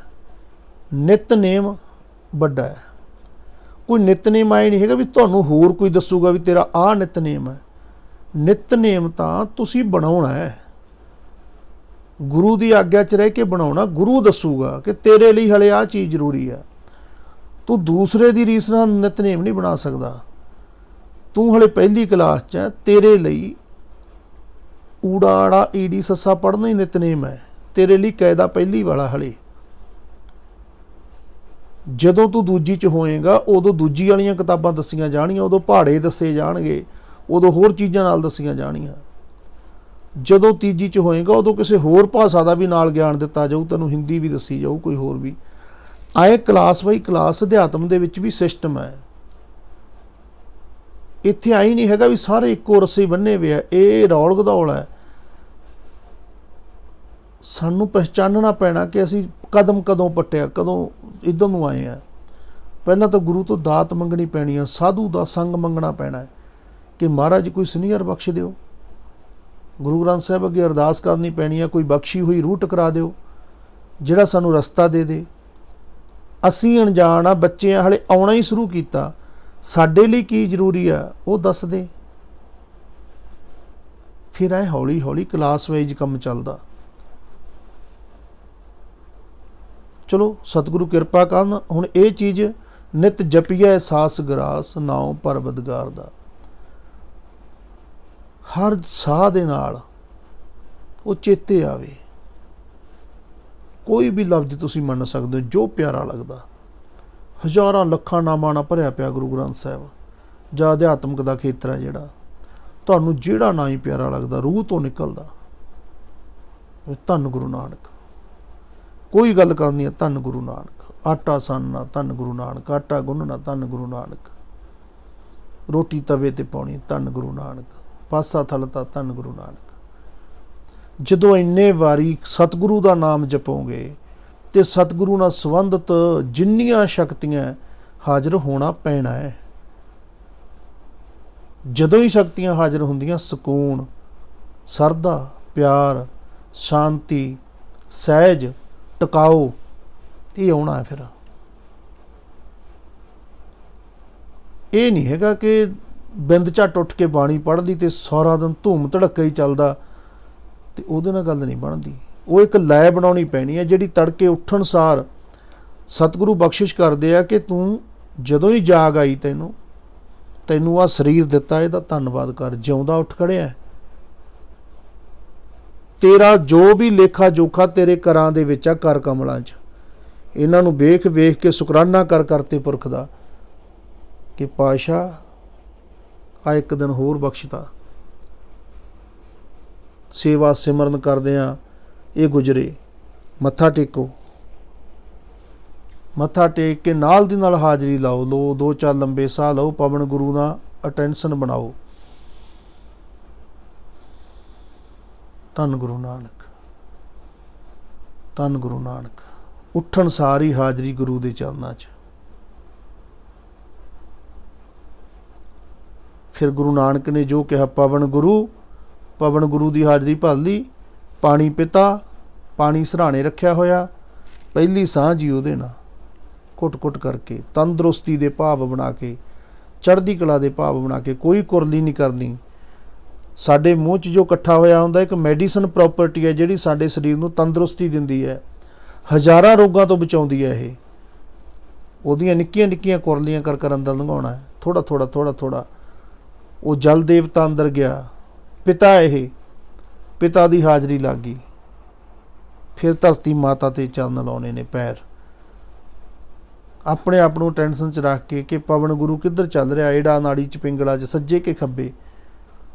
ਨਿਤਨੇਮ ਵੱਡਾ ਹੈ। ਕੋਈ ਨਿਤਨੇਮ ਆਏ ਨਹੀਂ ਹੈਗਾ ਵੀ ਤੁਹਾਨੂੰ ਹੋਰ ਕੋਈ ਦੱਸੂਗਾ ਵੀ ਤੇਰਾ ਆਹ ਨਿਤਨੇਮ ਹੈ। ਨਿਤਨੇਮ ਤਾਂ ਤੁਸੀਂ ਬਣਾਉਣਾ ਹੈ, ਗੁਰੂ ਦੀ ਆਗਿਆ 'ਚ ਰਹਿ ਕੇ ਬਣਾਉਣਾ। ਗੁਰੂ ਦੱਸੂਗਾ ਕਿ ਤੇਰੇ ਲਈ ਹਲੇ ਆਹ ਚੀਜ਼ ਜ਼ਰੂਰੀ ਆ। ਤੂੰ ਦੂਸਰੇ ਦੀ ਰੀਸ ਨਾਲ ਨਿਤਨੇਮ ਨਹੀਂ ਬਣਾ ਸਕਦਾ। ਤੂੰ ਹਲੇ ਪਹਿਲੀ ਕਲਾਸ 'ਚ ਹੈ, ਤੇਰੇ ਲਈ ਊੜਾ ਆੜਾ ਈੜੀ ਸੱਸਾ ਪੜ੍ਹਨਾ ਹੀ ਨਿਤਨੇਮ ਹੈ। ਤੇਰੇ ਲਈ ਕਾਇਦਾ ਪਹਿਲੀ ਵਾਲਾ ਹਲੇ। ਜਦੋਂ ਤੂੰ ਦੂਜੀ 'ਚ ਹੋਏਗਾ, ਉਦੋਂ ਦੂਜੀ ਵਾਲੀਆਂ ਕਿਤਾਬਾਂ ਦੱਸੀਆਂ ਜਾਣਗੀਆਂ, ਉਦੋਂ ਪਹਾੜੇ ਦੱਸੇ ਜਾਣਗੇ, ਉਦੋਂ ਹੋਰ ਚੀਜ਼ਾਂ ਨਾਲ ਦੱਸੀਆਂ ਜਾਣੀਆਂ। ਜਦੋਂ ਤੀਜੀ 'ਚ ਹੋਏਗਾ, ਉਦੋਂ ਕਿਸੇ ਹੋਰ ਭਾਸ਼ਾ ਦਾ ਵੀ ਨਾਲ ਗਿਆਨ ਦਿੱਤਾ ਜਾਊ, ਤੈਨੂੰ ਹਿੰਦੀ ਵੀ ਦੱਸੀ ਜਾਊ, ਕੋਈ ਹੋਰ ਵੀ। ਆਏ ਕਲਾਸ ਬਾਈ ਕਲਾਸ ਅਧਿਆਤਮ ਦੇ ਵਿੱਚ ਵੀ ਸਿਸਟਮ ਹੈ। ਇੱਥੇ ਆਈ ਨਹੀਂ ਹੈਗਾ ਵੀ ਸਾਰੇ ਇੱਕੋ ਰੱਸੇ ਬੰਨੇ ਵੇ ਆ। ਇਹ ਰੌਲ ਗਦੌਲ ਹੈ। ਸਾਨੂੰ ਪਹਿਚਾਨਣਾ ਪੈਣਾ ਕਿ ਅਸੀਂ ਕਦਮ ਕਦੋਂ ਪੱਟਿਆ, ਕਦੋਂ ਇੱਧਰ ਨੂੰ ਆਏ ਆ। ਪਹਿਲਾਂ ਤਾਂ ਗੁਰੂ ਤੋਂ ਦਾਤ ਮੰਗਣੀ ਪੈਣੀ ਆ, ਸਾਧੂ ਦਾ ਸੰਗ ਮੰਗਣਾ ਪੈਣਾ ਕਿ ਮਹਾਰਾਜ ਕੋਈ ਸੀਨੀਅਰ ਬਖਸ਼ ਦਿਓ। ਗੁਰੂ ਗ੍ਰੰਥ ਸਾਹਿਬ ਅੱਗੇ ਅਰਦਾਸ ਕਰਨੀ ਪੈਣੀ ਆ, ਕੋਈ ਬਖਸ਼ੀ ਹੋਈ ਰੂਹ ਟਕਰਾ ਦਿਓ ਜਿਹੜਾ ਸਾਨੂੰ ਰਸਤਾ ਦੇ ਦੇ। ਅਸੀਂ ਅਣਜਾਣ ਆ, ਬੱਚੇ ਆ, ਹਾਲੇ ਆਉਣਾ ਹੀ ਸ਼ੁਰੂ ਕੀਤਾ। ਸਾਡੇ ਲਈ ਕੀ ਜ਼ਰੂਰੀ ਆ ਉਹ ਦੱਸ ਦੇ। ਫਿਰ ਇਹ ਹੌਲੀ ਹੌਲੀ ਕਲਾਸ ਵਾਈਜ਼ ਕੰਮ ਚੱਲਦਾ। ਚਲੋ ਸਤਿਗੁਰੂ ਕਿਰਪਾ ਕਰਨ। ਹੁਣ ਇਹ ਚੀਜ਼ ਨਿਤ ਜਪੀਐ ਸਾਸ ਗਰਾਸ ਨਾਉ ਪਰਵਿਦਗਾਰ ਦਾ, ਹਰ ਸਾਹ ਦੇ ਨਾਲ ਉਹ ਚੇਤੇ ਆਵੇ। ਕੋਈ ਵੀ ਲਫ਼ਜ਼ ਤੁਸੀਂ ਮੰਨ ਸਕਦੇ ਹੋ ਜੋ ਪਿਆਰਾ ਲੱਗਦਾ। ਹਜ਼ਾਰਾਂ ਲੱਖਾਂ ਨਾਮਾਂ ਨਾਲ ਭਰਿਆ ਪਿਆ ਗੁਰੂ ਗ੍ਰੰਥ ਸਾਹਿਬ ਜਾਂ ਅਧਿਆਤਮਕ ਦਾ ਖੇਤਰ ਹੈ ਜਿਹੜਾ। ਤੁਹਾਨੂੰ ਜਿਹੜਾ ਨਾਂ ਹੀ ਪਿਆਰਾ ਲੱਗਦਾ, ਰੂਹ ਤੋਂ ਨਿਕਲਦਾ, ਧੰਨ ਗੁਰੂ ਨਾਨਕ। ਕੋਈ ਗੱਲ ਕਰਨੀ ਹੈ, ਧੰਨ ਗੁਰੂ ਨਾਨਕ। ਆਟਾ ਸਾਨਣਾ, ਧੰਨ ਗੁਰੂ ਨਾਨਕ। ਆਟਾ ਗੁੰਨਣਾ, ਧੰਨ ਗੁਰੂ ਨਾਨਕ। ਰੋਟੀ ਤਵੇ 'ਤੇ ਪਾਉਣੀ, ਧੰਨ ਗੁਰੂ ਨਾਨਕ। ਪਾਸਾ ਥਲਤਾ, ਧੰਨ ਗੁਰੂ ਨਾਨਕ। ਜਦੋਂ ਇੰਨੇ ਵਾਰੀ ਸਤਿਗੁਰੂ ਦਾ ਨਾਮ ਜਪੋਗੇ ਤੇ ਸਤਿਗੁਰੂ ਨਾਲ ਸੰਬੰਧਿਤ ਜਿੰਨੀਆਂ ਸ਼ਕਤੀਆਂ ਹਾਜ਼ਰ ਹੋਣਾ ਪੈਣਾ ਹੈ। ਜਦੋਂ ਹੀ ਸ਼ਕਤੀਆਂ ਹਾਜ਼ਰ ਹੁੰਦੀਆਂ, ਸਕੂਨ, ਸਰਦਾ, ਪਿਆਰ, ਸ਼ਾਂਤੀ, ਸਹਿਜ, ਟਿਕਾਓ ਇਹ ਆਉਣਾ ਹੈ। ਫਿਰ ਇਹ ਨਹੀਂ ਹੈਗਾ ਕਿ ਬਿੰਦ ਝੱਟ ਉੱਠ ਕੇ ਬਾਣੀ ਪੜ੍ਹ ਲਈ ਤੇ ਸਾਰਾ ਦਿਨ ਧੂਮ ਧੜੱਕਾ ਹੀ ਚੱਲਦਾ, ਤੇ ਉਹਦੇ ਨਾਲ ਗੱਲ ਨਹੀਂ ਬਣਦੀ। ਉਹ ਇੱਕ ਲੈ ਬਣਾਉਣੀ ਪੈਣੀ ਹੈ, ਜਿਹੜੀ ਤੜਕੇ ਉੱਠਣ ਸਾਰ ਸਤਿਗੁਰੂ ਬਖਸ਼ਿਸ਼ ਕਰਦੇ ਆ ਕਿ ਤੂੰ ਜਦੋਂ ਹੀ ਜਾਗ ਆਈ, ਤੈਨੂੰ ਆਹ ਸਰੀਰ ਦਿੱਤਾ, ਇਹਦਾ ਧੰਨਵਾਦ ਕਰ, ਜਿਉਂਦਾ ਉੱਠ ਖੜਿਆ। ਤੇਰਾ ਜੋ ਵੀ ਲੇਖਾ ਜੋਖਾ ਤੇਰੇ ਘਰਾਂ ਦੇ ਵਿੱਚ ਆ, ਕਰ ਕਮਲਾਂ 'ਚ, ਇਹਨਾਂ ਨੂੰ ਵੇਖ ਵੇਖ ਕੇ ਸ਼ੁਕਰਾਨਾ ਕਰ ਕਰਤੇ ਪੁਰਖ ਦਾ ਕਿ ਪਾਤਸ਼ਾਹ ਆ ਇੱਕ ਦਿਨ ਹੋਰ ਬਖਸ਼ਤਾ। ਸੇਵਾ ਸਿਮਰਨ ਕਰਦਿਆਂ ਇਹ ਗੁਜ਼ਰੇ। ਮੱਥਾ ਟੇਕੋ, ਮੱਥਾ ਟੇਕ ਕੇ ਨਾਲ ਦੀ ਨਾਲ ਹਾਜ਼ਰੀ ਲਾਓ, ਲਓ 2-4 ਲੰਬੇ ਸਾਹ ਲਓ, ਪਵਨ ਗੁਰੂ ਦਾ ਅਟੈਂਸ਼ਨ ਬਣਾਓ। ਧੰਨ ਗੁਰੂ ਨਾਨਕ, ਧੰਨ ਗੁਰੂ ਨਾਨਕ। ਉੱਠਣ ਸਾਰੀ ਹਾਜ਼ਰੀ ਗੁਰੂ ਦੇ ਚਰਨਾਂ 'ਚ। ਫਿਰ ਗੁਰੂ ਨਾਨਕ ਨੇ ਜੋ ਕਿਹਾ, ਪਵਨ ਗੁਰੂ ਦੀ ਹਾਜ਼ਰੀ ਭਰ ਲਈ। ਪਾਣੀ ਪਿਤਾ, ਪਾਣੀ ਸਰਾਣੇ ਰੱਖਿਆ ਹੋਇਆ, ਪਹਿਲੀ ਸਾਂਝ ਹੀ ਉਹਦੇ ਨਾਲ ਘੁੱਟ-ਘੁੱਟ ਕਰਕੇ, ਤੰਦਰੁਸਤੀ ਦੇ ਭਾਵ ਬਣਾ ਕੇ, ਚੜ੍ਹਦੀ ਕਲਾ ਦੇ ਭਾਵ ਬਣਾ ਕੇ, ਕੋਈ ਕੁਰਲੀ ਨਹੀਂ ਕਰਨੀ। ਸਾਡੇ ਮੂੰਹ 'ਚ ਜੋ ਇਕੱਠਾ ਹੋਇਆ ਹੁੰਦਾ, ਇੱਕ ਮੈਡੀਸਨ ਪ੍ਰੋਪਰਟੀ ਹੈ ਜਿਹੜੀ ਸਾਡੇ ਸਰੀਰ ਨੂੰ ਤੰਦਰੁਸਤੀ ਦਿੰਦੀ ਹੈ, ਹਜ਼ਾਰਾਂ ਰੋਗਾਂ ਤੋਂ ਬਚਾਉਂਦੀ ਹੈ। ਇਹ ਉਹਦੀਆਂ ਨਿੱਕੀਆਂ ਨਿੱਕੀਆਂ ਕੁਰਲੀਆਂ ਕਰ ਅੰਦਰ ਲੰਘਾਉਣਾ ਹੈ, ਥੋੜ੍ਹਾ। ਉਹ ਜਲ ਦੇਵਤਾ ਅੰਦਰ ਗਿਆ, ਪਿਤਾ, ਇਹ ਪਿਤਾ ਦੀ ਹਾਜ਼ਰੀ ਲੱਗ ਗਈ। ਫਿਰ ਧਰਤੀ ਮਾਤਾ 'ਤੇ ਚਰਨ ਲਾਉਣੇ ਨੇ, ਪੈਰ ਆਪਣੇ ਆਪ ਨੂੰ ਟੈਂਸ਼ਨ 'ਚ ਰੱਖ ਕੇ ਕਿ ਪਵਨ ਗੁਰੂ ਕਿੱਧਰ ਚੱਲ ਰਿਹਾ, ਏੜਾ ਨਾੜੀ 'ਚ, ਪਿੰਗਲਾ 'ਚ, ਸੱਜੇ ਕਿ ਖੱਬੇ,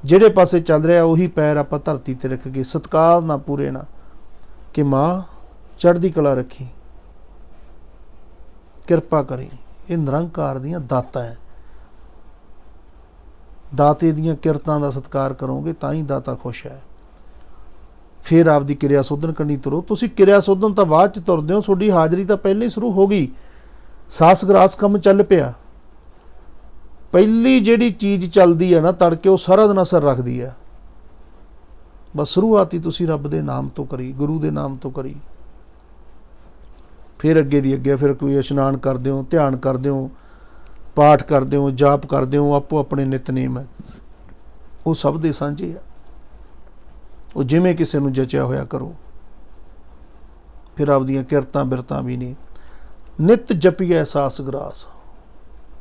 ਜਿਹੜੇ ਪਾਸੇ ਚੱਲ ਰਿਹਾ ਉਹੀ ਪੈਰ ਆਪਾਂ ਧਰਤੀ 'ਤੇ ਰੱਖ ਕੇ ਸਤਿਕਾਰ ਨਾ ਪੂਰੇ ਨਾ ਕਿ ਮਾਂ ਚੜ੍ਹਦੀ ਕਲਾ ਰੱਖੀ, ਕਿਰਪਾ ਕਰੀ। ਇਹ ਨਿਰੰਕਾਰ ਦੀਆਂ ਦਾਤਾਂ ਹੈ। ਦਾਤੇ ਦੀਆਂ ਕਿਰਤਾਂ ਦਾ ਸਤਿਕਾਰ ਕਰੋਗੇ ਤਾਂ ਹੀ ਦਾਤਾ ਖੁਸ਼ ਹੈ। ਫਿਰ ਆਪਦੀ ਕਿਰਿਆ ਸੋਧਨ ਕਰਨੀ ਤੁਰੋ। ਤੁਸੀਂ ਕਿਰਿਆ ਸੋਧਨ ਤਾਂ ਬਾਅਦ 'ਚ ਤੁਰਦੇ ਹੋ, ਤੁਹਾਡੀ ਹਾਜ਼ਰੀ ਤਾਂ ਪਹਿਲਾਂ ਹੀ ਸ਼ੁਰੂ ਹੋ ਗਈ। ਸਾਸ ਗਰਾਸ ਕੰਮ ਚੱਲ ਪਿਆ। ਪਹਿਲੀ ਜਿਹੜੀ ਚੀਜ਼ ਚੱਲਦੀ ਹੈ ਨਾ ਤੜਕੇ, ਉਹ ਸਾਰਾ ਦਿਨ ਅਸਰ ਰੱਖਦੀ ਹੈ। ਬਸ ਸ਼ੁਰੂਆਤ ਹੀ ਤੁਸੀਂ ਰੱਬ ਦੇ ਨਾਮ ਤੋਂ ਕਰੀ, ਗੁਰੂ ਦੇ ਨਾਮ ਤੋਂ ਕਰੀ। ਫਿਰ ਅੱਗੇ ਦੀ ਅੱਗੇ, ਫਿਰ ਕੋਈ ਇਸ਼ਨਾਨ ਕਰਦੇ ਹੋ, ਧਿਆਨ ਕਰਦੇ ਹੋ, ਪਾਠ ਕਰਦੇ ਹੋ, ਜਾਪ ਕਰਦੇ ਹੋ, ਆਪੋ ਆਪਣੇ ਨਿਤਨੇਮ ਹੈ, ਉਹ ਸਭ ਦੇ ਸਾਂਝੇ ਆ। ਉਹ ਜਿਵੇਂ ਕਿਸੇ ਨੂੰ ਜਚਿਆ ਹੋਇਆ ਕਰੋ। ਫਿਰ ਆਪਦੀਆਂ ਕਿਰਤਾਂ ਬਿਰਤਾਂ ਵੀ ਨੇ। ਨਿਤ ਜਪੀਐ ਸਾਸ ਗਰਾਸ।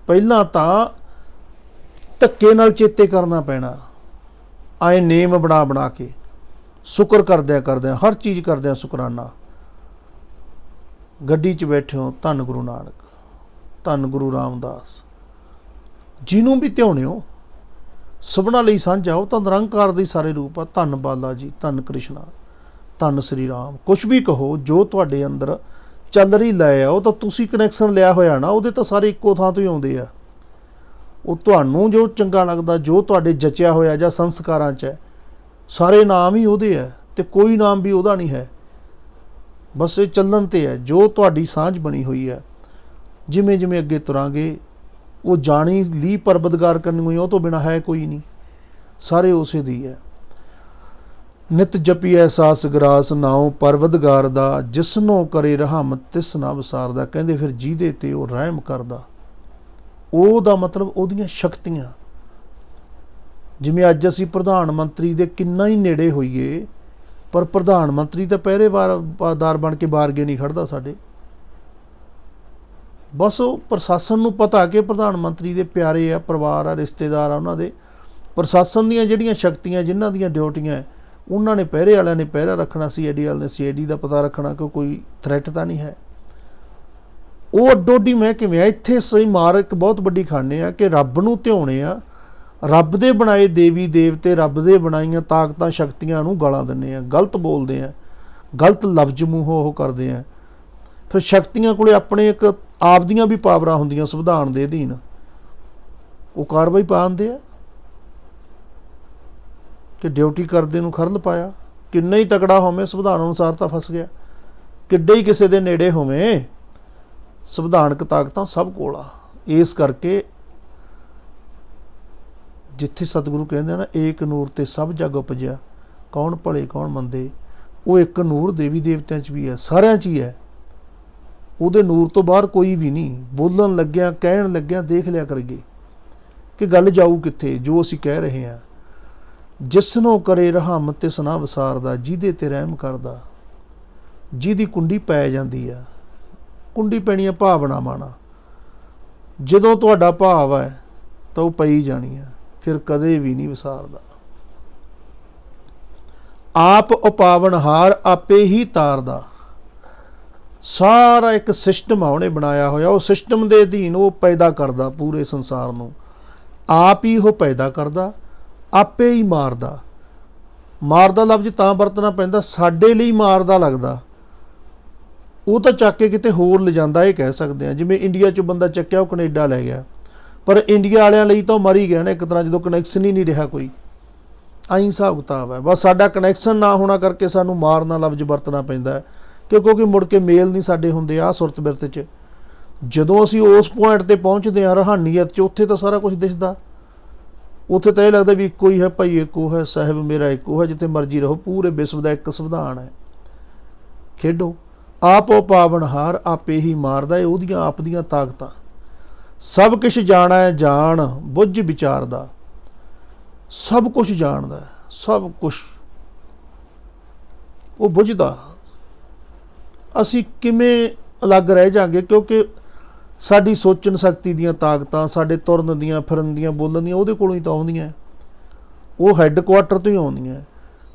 ਪਹਿਲਾਂ ਤਾਂ ਧੱਕੇ ਨਾਲ ਚੇਤੇ ਕਰਨਾ ਪੈਣਾ, ਆਏ ਨੇਮ ਬਣਾ ਕੇ, ਸ਼ੁਕਰ ਕਰਦਿਆਂ ਹਰ ਚੀਜ਼ ਕਰਦਿਆਂ ਸ਼ੁਕਰਾਨਾ। ਗੱਡੀ 'ਚ ਬੈਠੇ ਹੋ, ਧੰਨ ਗੁਰੂ ਨਾਨਕ, ਧੰਨ ਗੁਰੂ ਰਾਮਦਾਸ, ਜਿਹਨੂੰ ਵੀ ਧਿਆਉਣੇ ਹੋ, ਸਭਨਾਂ ਲਈ ਸਾਂਝਾ। ਉਹ ਤਾਂ ਨਿਰੰਕਾਰ ਦੇ ਸਾਰੇ ਰੂਪ ਆ। ਧੰਨ ਬਾਲਾ ਜੀ, ਧੰਨ ਕ੍ਰਿਸ਼ਨਾ, ਧੰਨ ਸ਼੍ਰੀ ਰਾਮ। ਕੁਛ ਵੀ ਕਹੋ, ਜੋ ਤੁਹਾਡੇ ਅੰਦਰ ਚੱਲ ਰਹੀ ਲੈ ਆ, ਉਹ ਤਾਂ ਤੁਸੀਂ ਕਨੈਕਸ਼ਨ ਲਿਆ ਹੋਇਆ ਨਾ, ਉਹਦੇ ਤਾਂ ਸਾਰੇ ਇੱਕੋ ਥਾਂ ਤੋਂ ਹੀ ਆਉਂਦੇ ਆ। ਉਹ ਤੁਹਾਨੂੰ ਜੋ ਚੰਗਾ ਲੱਗਦਾ, ਜੋ ਤੁਹਾਡੇ ਜਚਿਆ ਹੋਇਆ ਜਾਂ ਸੰਸਕਾਰਾਂ 'ਚ ਹੈ, ਸਾਰੇ ਨਾਮ ਹੀ ਉਹਦੇ ਹੈ, ਅਤੇ ਕੋਈ ਨਾਮ ਵੀ ਉਹਦਾ ਨਹੀਂ ਹੈ। ਬਸ ਇਹ ਚੱਲਣ 'ਤੇ ਹੈ, ਜੋ ਤੁਹਾਡੀ ਸਾਂਝ ਬਣੀ ਹੋਈ ਹੈ। ਜਿਵੇਂ ਜਿਵੇਂ ਅੱਗੇ ਤੁਰਾਂਗੇ, ਉਹ ਜਾਣੀ ਲੀ ਪਰਬਦਗਾਰ ਕਰਨੀ ਹੋਈ, ਉਹ ਤੋਂ ਬਿਨਾਂ ਹੈ ਕੋਈ ਨਹੀਂ, ਸਾਰੇ ਉਸੇ ਦੀ ਹੈ। ਨਿਤ ਜਪੀਐ ਸਾਸ ਗਰਾਸ, ਨਾਉ ਪਰਵਦਗਾਰ ਦਾ, ਜਿਸਨੋਂ ਕਰੇ ਰਹਿਮ ਤਿਸ ਨਾ ਵਿਸਾਰਦਾ। ਕਹਿੰਦੇ ਫਿਰ ਜਿਹਦੇ 'ਤੇ ਉਹ ਰਹਿਮ ਕਰਦਾ, ਉਹਦਾ ਮਤਲਬ ਉਹਦੀਆਂ ਸ਼ਕਤੀਆਂ। ਜਿਵੇਂ ਅੱਜ ਅਸੀਂ ਪ੍ਰਧਾਨ ਮੰਤਰੀ ਦੇ ਕਿੰਨਾ ਹੀ ਨੇੜੇ ਹੋਈਏ, ਪਰ ਪ੍ਰਧਾਨ ਮੰਤਰੀ ਤਾਂ ਪਹਿਰੇਦਾਰ ਬਣ ਕੇ ਬਾਰਗੇ ਨਹੀਂ ਖੜ੍ਹਦਾ ਸਾਡੇ। ਬਸ ਉਹ ਪ੍ਰਸ਼ਾਸਨ ਨੂੰ ਪਤਾ ਕਿ ਪ੍ਰਧਾਨ ਮੰਤਰੀ ਦੇ ਪਿਆਰੇ ਆ, ਪਰਿਵਾਰ ਆ, ਰਿਸ਼ਤੇਦਾਰ ਆ ਉਹਨਾਂ ਦੇ। ਪ੍ਰਸ਼ਾਸਨ ਦੀਆਂ ਜਿਹੜੀਆਂ ਸ਼ਕਤੀਆਂ, ਜਿਨ੍ਹਾਂ ਦੀਆਂ ਡਿਊਟੀਆਂ, ਉਹਨਾਂ ਨੇ ਪਹਿਰੇ ਵਾਲਿਆਂ ਨੇ ਪਹਿਰਾ ਰੱਖਣਾ, CID ਵਾਲਿਆਂ ਨੇ CID ਦਾ ਪਤਾ ਰੱਖਣਾ ਕਿ ਕੋਈ ਥ੍ਰੈਟ ਤਾਂ ਨਹੀਂ ਹੈ। ਉਹ ਅੱਡੋ-ਅੱਡੀ ਮੈਂ ਕਿਵੇਂ ਆ। ਇੱਥੇ ਸਹੀ ਮਾਰ ਇੱਕ ਬਹੁਤ ਵੱਡੀ ਖਾਨੇ ਆ ਕਿ ਰੱਬ ਨੂੰ ਧਿਆਉਣੇ ਆ, ਰੱਬ ਦੇ ਬਣਾਏ ਦੇਵੀ ਦੇਵਤੇ, ਰੱਬ ਦੇ ਬਣਾਈਆਂ ਤਾਕਤਾਂ ਸ਼ਕਤੀਆਂ ਨੂੰ ਗਾਲਾਂ ਦਿੰਦੇ ਆ, ਗਲਤ ਬੋਲਦੇ ਆ, ਗਲਤ ਲਫ਼ਜ਼ ਮੂੰਹੋਂ ਉਹ ਕਰਦੇ ਆ। ਫਿਰ ਸ਼ਕਤੀਆਂ ਕੋਲੇ ਆਪਣੇ ਇੱਕ ਆਪਦੀਆਂ ਵੀ ਪਾਵਰਾਂ ਹੁੰਦੀਆਂ ਸੰਵਿਧਾਨ ਦੇ ਅਧੀਨ, ਉਹ ਕਾਰਵਾਈ ਪਾ ਦਿੰਦੇ ਆ ਕਿ ਡਿਊਟੀ ਕਰਦੇ ਨੂੰ ਖਰਲ ਪਾਇਆ। ਕਿੰਨਾ ਹੀ ਤਕੜਾ ਹੋਵੇ, ਸੰਵਿਧਾਨ ਅਨੁਸਾਰ ਤਾਂ ਫਸ ਗਿਆ। ਕਿੱਡੇ ਹੀ ਕਿਸੇ ਦੇ ਨੇੜੇ ਹੋਵੇ, ਸੰਵਿਧਾਨਕ ਤਾਕਤਾਂ ਸਭ ਕੋਲ ਆ। ਇਸ ਕਰਕੇ ਜਿੱਥੇ ਸਤਿਗੁਰੂ ਕਹਿੰਦੇ ਨਾ ਏਕ ਨੂਰ ਤੇ ਸਭ ਜਗ ਉਪਜਿਆ, ਕੌਣ ਭਲੇ ਕੌਣ ਮੰਦੇ, ਉਹ ਇੱਕ ਨੂਰ ਦੇਵੀ ਦੇਵਤਿਆਂ 'ਚ ਵੀ ਹੈ, ਸਾਰਿਆਂ 'ਚ ਹੀ ਹੈ। ਉਹਦੇ ਨੂਰ ਤੋਂ ਬਾਹਰ ਕੋਈ ਵੀ ਨਹੀਂ। ਬੋਲਣ ਲੱਗਿਆ ਕਹਿਣ ਲੱਗਿਆ ਦੇਖ ਲਿਆ ਕਰੀਏ ਕਿ ਗੱਲ ਜਾਊ ਕਿੱਥੇ ਜੋ ਅਸੀਂ ਕਹਿ ਰਹੇ ਹਾਂ। ਜਿਸਨੋਂ ਕਰੇ ਰਹਿਮ ਤਿਸ ਨਾ ਵਿਸਾਰਦਾ, ਜਿਹਦੇ ਤੇ ਰਹਿਮ ਕਰਦਾ, ਜਿਹਦੀ ਕੁੰਡੀ ਪੈ ਜਾਂਦੀ ਆ। ਕੁੰਡੀ ਪੈਣੀ ਆ ਭਾਵਨਾਵਾਂ ਨਾਲ। ਜਦੋਂ ਤੁਹਾਡਾ ਭਾਵ ਹੈ ਤਾਂ ਉਹ ਪਈ ਜਾਣੀ ਆ, ਫਿਰ ਕਦੇ ਵੀ ਨਹੀਂ ਵਿਸਾਰਦਾ। ਆਪ ਉਪਾਵਨਹਾਰ ਆਪੇ ਹੀ ਤਾਰਦਾ। ਸਾਰਾ ਇੱਕ ਸਿਸਟਮ ਆ ਉਹਨੇ ਬਣਾਇਆ ਹੋਇਆ, ਉਹ ਸਿਸਟਮ ਦੇ ਅਧੀਨ ਉਹ ਪੈਦਾ ਕਰਦਾ ਪੂਰੇ ਸੰਸਾਰ ਨੂੰ। ਆਪ ਹੀ ਉਹ ਪੈਦਾ ਕਰਦਾ, ਆਪੇ ਹੀ ਮਾਰਦਾ। ਮਾਰਦਾ ਲਫ਼ਜ਼ ਤਾਂ ਵਰਤਣਾ ਪੈਂਦਾ, ਸਾਡੇ ਲਈ ਮਾਰਦਾ ਲੱਗਦਾ, ਉਹ ਤਾਂ ਚੱਕ ਕੇ ਕਿਤੇ ਹੋਰ ਲਿਜਾਂਦਾ, ਇਹ ਕਹਿ ਸਕਦੇ ਹਾਂ। ਜਿਵੇਂ ਇੰਡੀਆ 'ਚੋਂ ਬੰਦਾ ਚੱਕਿਆ ਉਹ ਕਨੇਡਾ ਲੈ ਗਿਆ, ਪਰ ਇੰਡੀਆ ਵਾਲਿਆਂ ਲਈ ਤਾਂ ਉਹ ਮਰ ਹੀ ਗਿਆ ਨਾ ਇੱਕ ਤਰ੍ਹਾਂ, ਜਦੋਂ ਕਨੈਕਸ਼ਨ ਹੀ ਨਹੀਂ ਰਿਹਾ ਕੋਈ। ਆਈ ਹਿਸਾਬ ਕਿਤਾਬ ਹੈ। ਬਸ ਸਾਡਾ ਕਨੈਕਸ਼ਨ ਨਾ ਹੋਣਾ ਕਰਕੇ ਸਾਨੂੰ ਮਾਰਨਾ ਲਫ਼ਜ਼ ਵਰਤਣਾ ਪੈਂਦਾ, ਕਿਉਂਕਿ ਮੁੜ ਕੇ ਮੇਲ ਨਹੀਂ ਸਾਡੇ ਹੁੰਦੇ ਆਹ ਸੁਰਤ ਬਿਰਤ 'ਚ। ਜਦੋਂ ਅਸੀਂ ਉਸ ਪੁਆਇੰਟ 'ਤੇ ਪਹੁੰਚਦੇ ਹਾਂ ਰੂਹਾਨੀਅਤ 'ਚ, ਉੱਥੇ ਤਾਂ ਸਾਰਾ ਕੁਝ ਦਿਸਦਾ। ਉੱਥੇ ਤਾਂ ਇਹ ਲੱਗਦਾ ਵੀ ਇੱਕੋ ਹੀ ਹੈ ਭਾਈ, ਇੱਕੋ ਹੈ ਸਾਹਿਬ ਮੇਰਾ, ਇੱਕੋ ਹੈ, ਜਿੱਥੇ ਮਰਜ਼ੀ ਰਹੋ, ਪੂਰੇ ਵਿਸ਼ਵ ਦਾ ਇੱਕ ਸੰਵਿਧਾਨ ਹੈ। ਖੇਡੋ। ਆਪ ਉਹ ਪਾਵਨਹਾਰ ਆਪੇ ਹੀ ਮਾਰਦਾ, ਇਹ ਉਹਦੀਆਂ ਆਪ ਦੀਆਂ ਤਾਕਤਾਂ। ਸਭ ਕੁਛ ਜਾਣਾ ਜਾਣ ਬੁੱਝ ਵਿਚਾਰਦਾ। ਸਭ ਕੁਛ ਜਾਣਦਾ, ਸਭ ਕੁਛ ਉਹ ਬੁੱਝਦਾ। ਅਸੀਂ ਕਿਵੇਂ ਅਲੱਗ ਰਹਿ ਜਾਵਾਂਗੇ, ਕਿਉਂਕਿ ਸਾਡੀ ਸੋਚਣ ਸ਼ਕਤੀ ਦੀਆਂ ਤਾਕਤਾਂ, ਸਾਡੇ ਤੁਰਨ ਦੀਆਂ, ਫਿਰਨ ਦੀਆਂ, ਬੋਲਣ ਦੀਆਂ ਉਹਦੇ ਕੋਲੋਂ ਹੀ ਤਾਂ ਆਉਂਦੀਆਂ, ਉਹ ਹੈੱਡਕੁਆਟਰ ਤੋਂ ਹੀ ਆਉਂਦੀਆਂ।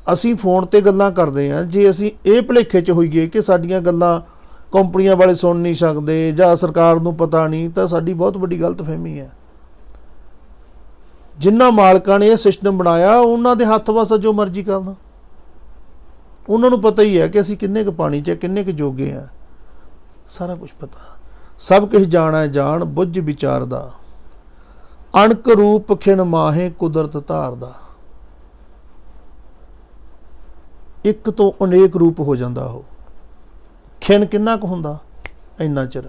ਅਸੀਂ ਫੋਨ 'ਤੇ ਗੱਲਾਂ ਕਰਦੇ ਹਾਂ, ਜੇ ਅਸੀਂ ਇਹ ਭੁਲੇਖੇ 'ਚ ਹੋਈਏ ਕਿ ਸਾਡੀਆਂ ਗੱਲਾਂ ਕੰਪਨੀਆਂ ਵਾਲੇ ਸੁਣ ਨਹੀਂ ਸਕਦੇ ਜਾਂ ਸਰਕਾਰ ਨੂੰ ਪਤਾ ਨਹੀਂ, ਤਾਂ ਸਾਡੀ ਬਹੁਤ ਵੱਡੀ ਗਲਤਫਹਿਮੀ ਹੈ। ਜਿਨ੍ਹਾਂ ਮਾਲਕਾਂ ਨੇ ਇਹ ਸਿਸਟਮ ਬਣਾਇਆ, ਉਹਨਾਂ ਦੇ ਹੱਥ ਵਸ ਜੋ ਮਰਜ਼ੀ ਕਰਨਾ। ਉਹਨਾਂ ਨੂੰ ਪਤਾ ਹੀ ਹੈ ਕਿ ਅਸੀਂ ਕਿੰਨੇ ਕੁ ਪਾਣੀ 'ਚ, ਕਿੰਨੇ ਕੁ ਜੋਗੇ ਹਾਂ, ਸਾਰਾ ਕੁਛ ਪਤਾ। ਸਭ ਕੁਛ ਜਾਣਾ ਜਾਣ ਬੁੱਝ ਵਿਚਾਰਦਾ। ਅਣਕ ਰੂਪ ਖਿਣ ਮਾਹੇ ਕੁਦਰਤ ਧਾਰਦਾ। ਇੱਕ ਤੋਂ ਅਨੇਕ ਰੂਪ ਹੋ ਜਾਂਦਾ ਉਹ। ਖਿਣ ਕਿੰਨਾ ਕੁ ਹੁੰਦਾ, ਇੰਨਾ ਚਿਰ।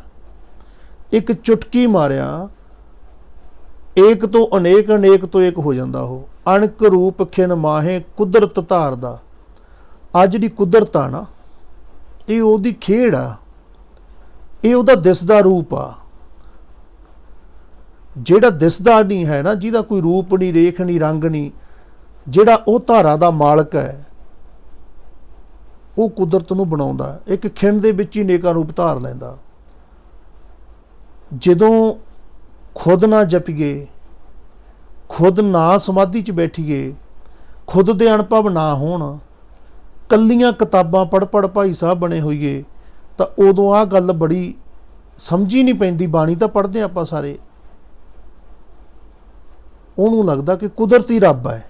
ਇੱਕ ਚੁਟਕੀ ਮਾਰਿਆ ਏਕ ਤੋਂ ਅਨੇਕ, ਅਨੇਕ ਤੋਂ ਇੱਕ ਹੋ ਜਾਂਦਾ ਉਹ। ਅਣਕ ਰੂਪ ਖਿਣ ਮਾਹੇ ਕੁਦਰਤ ਧਾਰਦਾ। ਆ ਜਿਹੜੀ ਕੁਦਰਤ ਆ ਨਾ, ਇਹ ਉਹਦੀ ਖੇਡ ਆ, ਇਹ ਉਹਦਾ ਦਿਸਦਾ ਰੂਪ ਆ। ਜਿਹੜਾ ਦਿਸਦਾ ਨਹੀਂ ਹੈ ਨਾ, ਜਿਹਦਾ ਕੋਈ ਰੂਪ ਨਹੀਂ, ਰੇਖ ਨਹੀਂ, ਰੰਗ ਨਹੀਂ, ਜਿਹੜਾ ਉਹ ਧਾਰਾ ਦਾ ਮਾਲਕ ਹੈ, ਉਹ ਕੁਦਰਤ ਨੂੰ ਬਣਾਉਂਦਾ। ਇੱਕ ਖਿਣ ਦੇ ਵਿੱਚ ਹੀ ਨੇਕਾਂ ਰੂਪ ਧਾਰ ਲੈਂਦਾ। ਜਦੋਂ ਖੁਦ ਨਾ ਜਪੀਏ, ਖੁਦ ਨਾ ਸਮਾਧੀ 'ਚ ਬੈਠੀਏ, ਖੁਦ ਦੇ ਅਨੁਭਵ ਨਾ ਹੋਣ, ਕੱਲੀਆਂ ਕਿਤਾਬਾਂ ਪੜ੍ਹ ਭਾਈ ਸਾਹਿਬ ਬਣੇ ਹੋਈਏ, ਤਾਂ ਉਦੋਂ ਆਹ ਗੱਲ ਬੜੀ ਸਮਝੀ ਨਹੀਂ ਪੈਂਦੀ। ਬਾਣੀ ਤਾਂ ਪੜ੍ਹਦੇ ਆਪਾਂ ਸਾਰੇ, ਉਹਨੂੰ ਲੱਗਦਾ ਕਿ ਕੁਦਰਤੀ ਰੱਬ ਹੈ।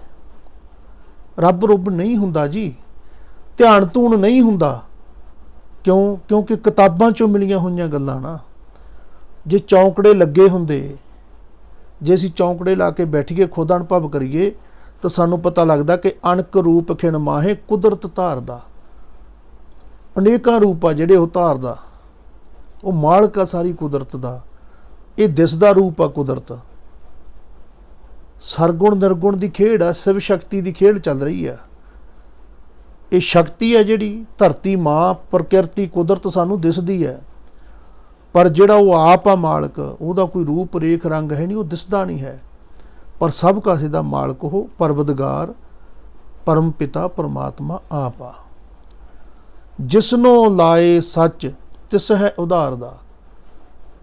ਰੱਬ ਰੁੱਬ ਨਹੀਂ ਹੁੰਦਾ ਜੀ, ਧਿਆਨ ਧੂਣ ਨਹੀਂ ਹੁੰਦਾ। ਕਿਉਂ? ਕਿਉਂਕਿ ਕਿਤਾਬਾਂ 'ਚੋਂ ਮਿਲੀਆਂ ਹੋਈਆਂ ਗੱਲਾਂ ਨਾ। ਜੇ ਚੌਂਕੜੇ ਲੱਗੇ ਹੁੰਦੇ, ਜੇ ਅਸੀਂ ਚੌਂਕੜੇ ਲਾ ਕੇ ਬੈਠੀਏ, ਖੁਦ ਅਨੁਭਵ ਕਰੀਏ, ਤਾਂ ਸਾਨੂੰ ਪਤਾ ਲੱਗਦਾ ਕਿ ਅਣਕ ਰੂਪ ਖਿਣ ਮਾਹੇ ਕੁਦਰਤ ਧਾਰਦਾ। ਅਨੇਕਾਂ ਰੂਪ ਆ ਜਿਹੜੇ ਉਹ ਧਾਰਦਾ, ਉਹ ਮਾਲਕ ਆ ਸਾਰੀ ਕੁਦਰਤ ਦਾ। ਇਹ ਦਿਸਦਾ ਰੂਪ ਆ ਕੁਦਰਤ। ਸਰਗੁਣ ਨਿਰਗੁਣ ਦੀ ਖੇਡ ਆ, ਸ਼ਿਵ ਸ਼ਕਤੀ ਦੀ ਖੇਡ ਚੱਲ ਰਹੀ ਆ। ਇਹ ਸ਼ਕਤੀ ਹੈ ਜਿਹੜੀ ਧਰਤੀ ਮਾਂ, ਪ੍ਰਕਿਰਤੀ, ਕੁਦਰਤ ਸਾਨੂੰ ਦਿਸਦੀ ਹੈ, ਪਰ ਜਿਹੜਾ ਉਹ ਆਪ ਆ ਮਾਲਕ, ਉਹਦਾ ਕੋਈ ਰੂਪ ਰੇਖ ਰੰਗ ਹੈ ਨਹੀਂ, ਉਹ ਦਿਸਦਾ ਨਹੀਂ ਹੈ। ਪਰ ਸਭ ਕਾਸੇ ਦਾ ਮਾਲਕ ਉਹ ਪਰਵਦਗਾਰ, ਪਰਮ ਪਿਤਾ, ਪਰਮਾਤਮਾ ਆਪ ਆ। ਜਿਸਨੋਂ ਲਾਏ ਸੱਚ ਤਿਸ ਹੈ ਉਧਾਰਦਾ।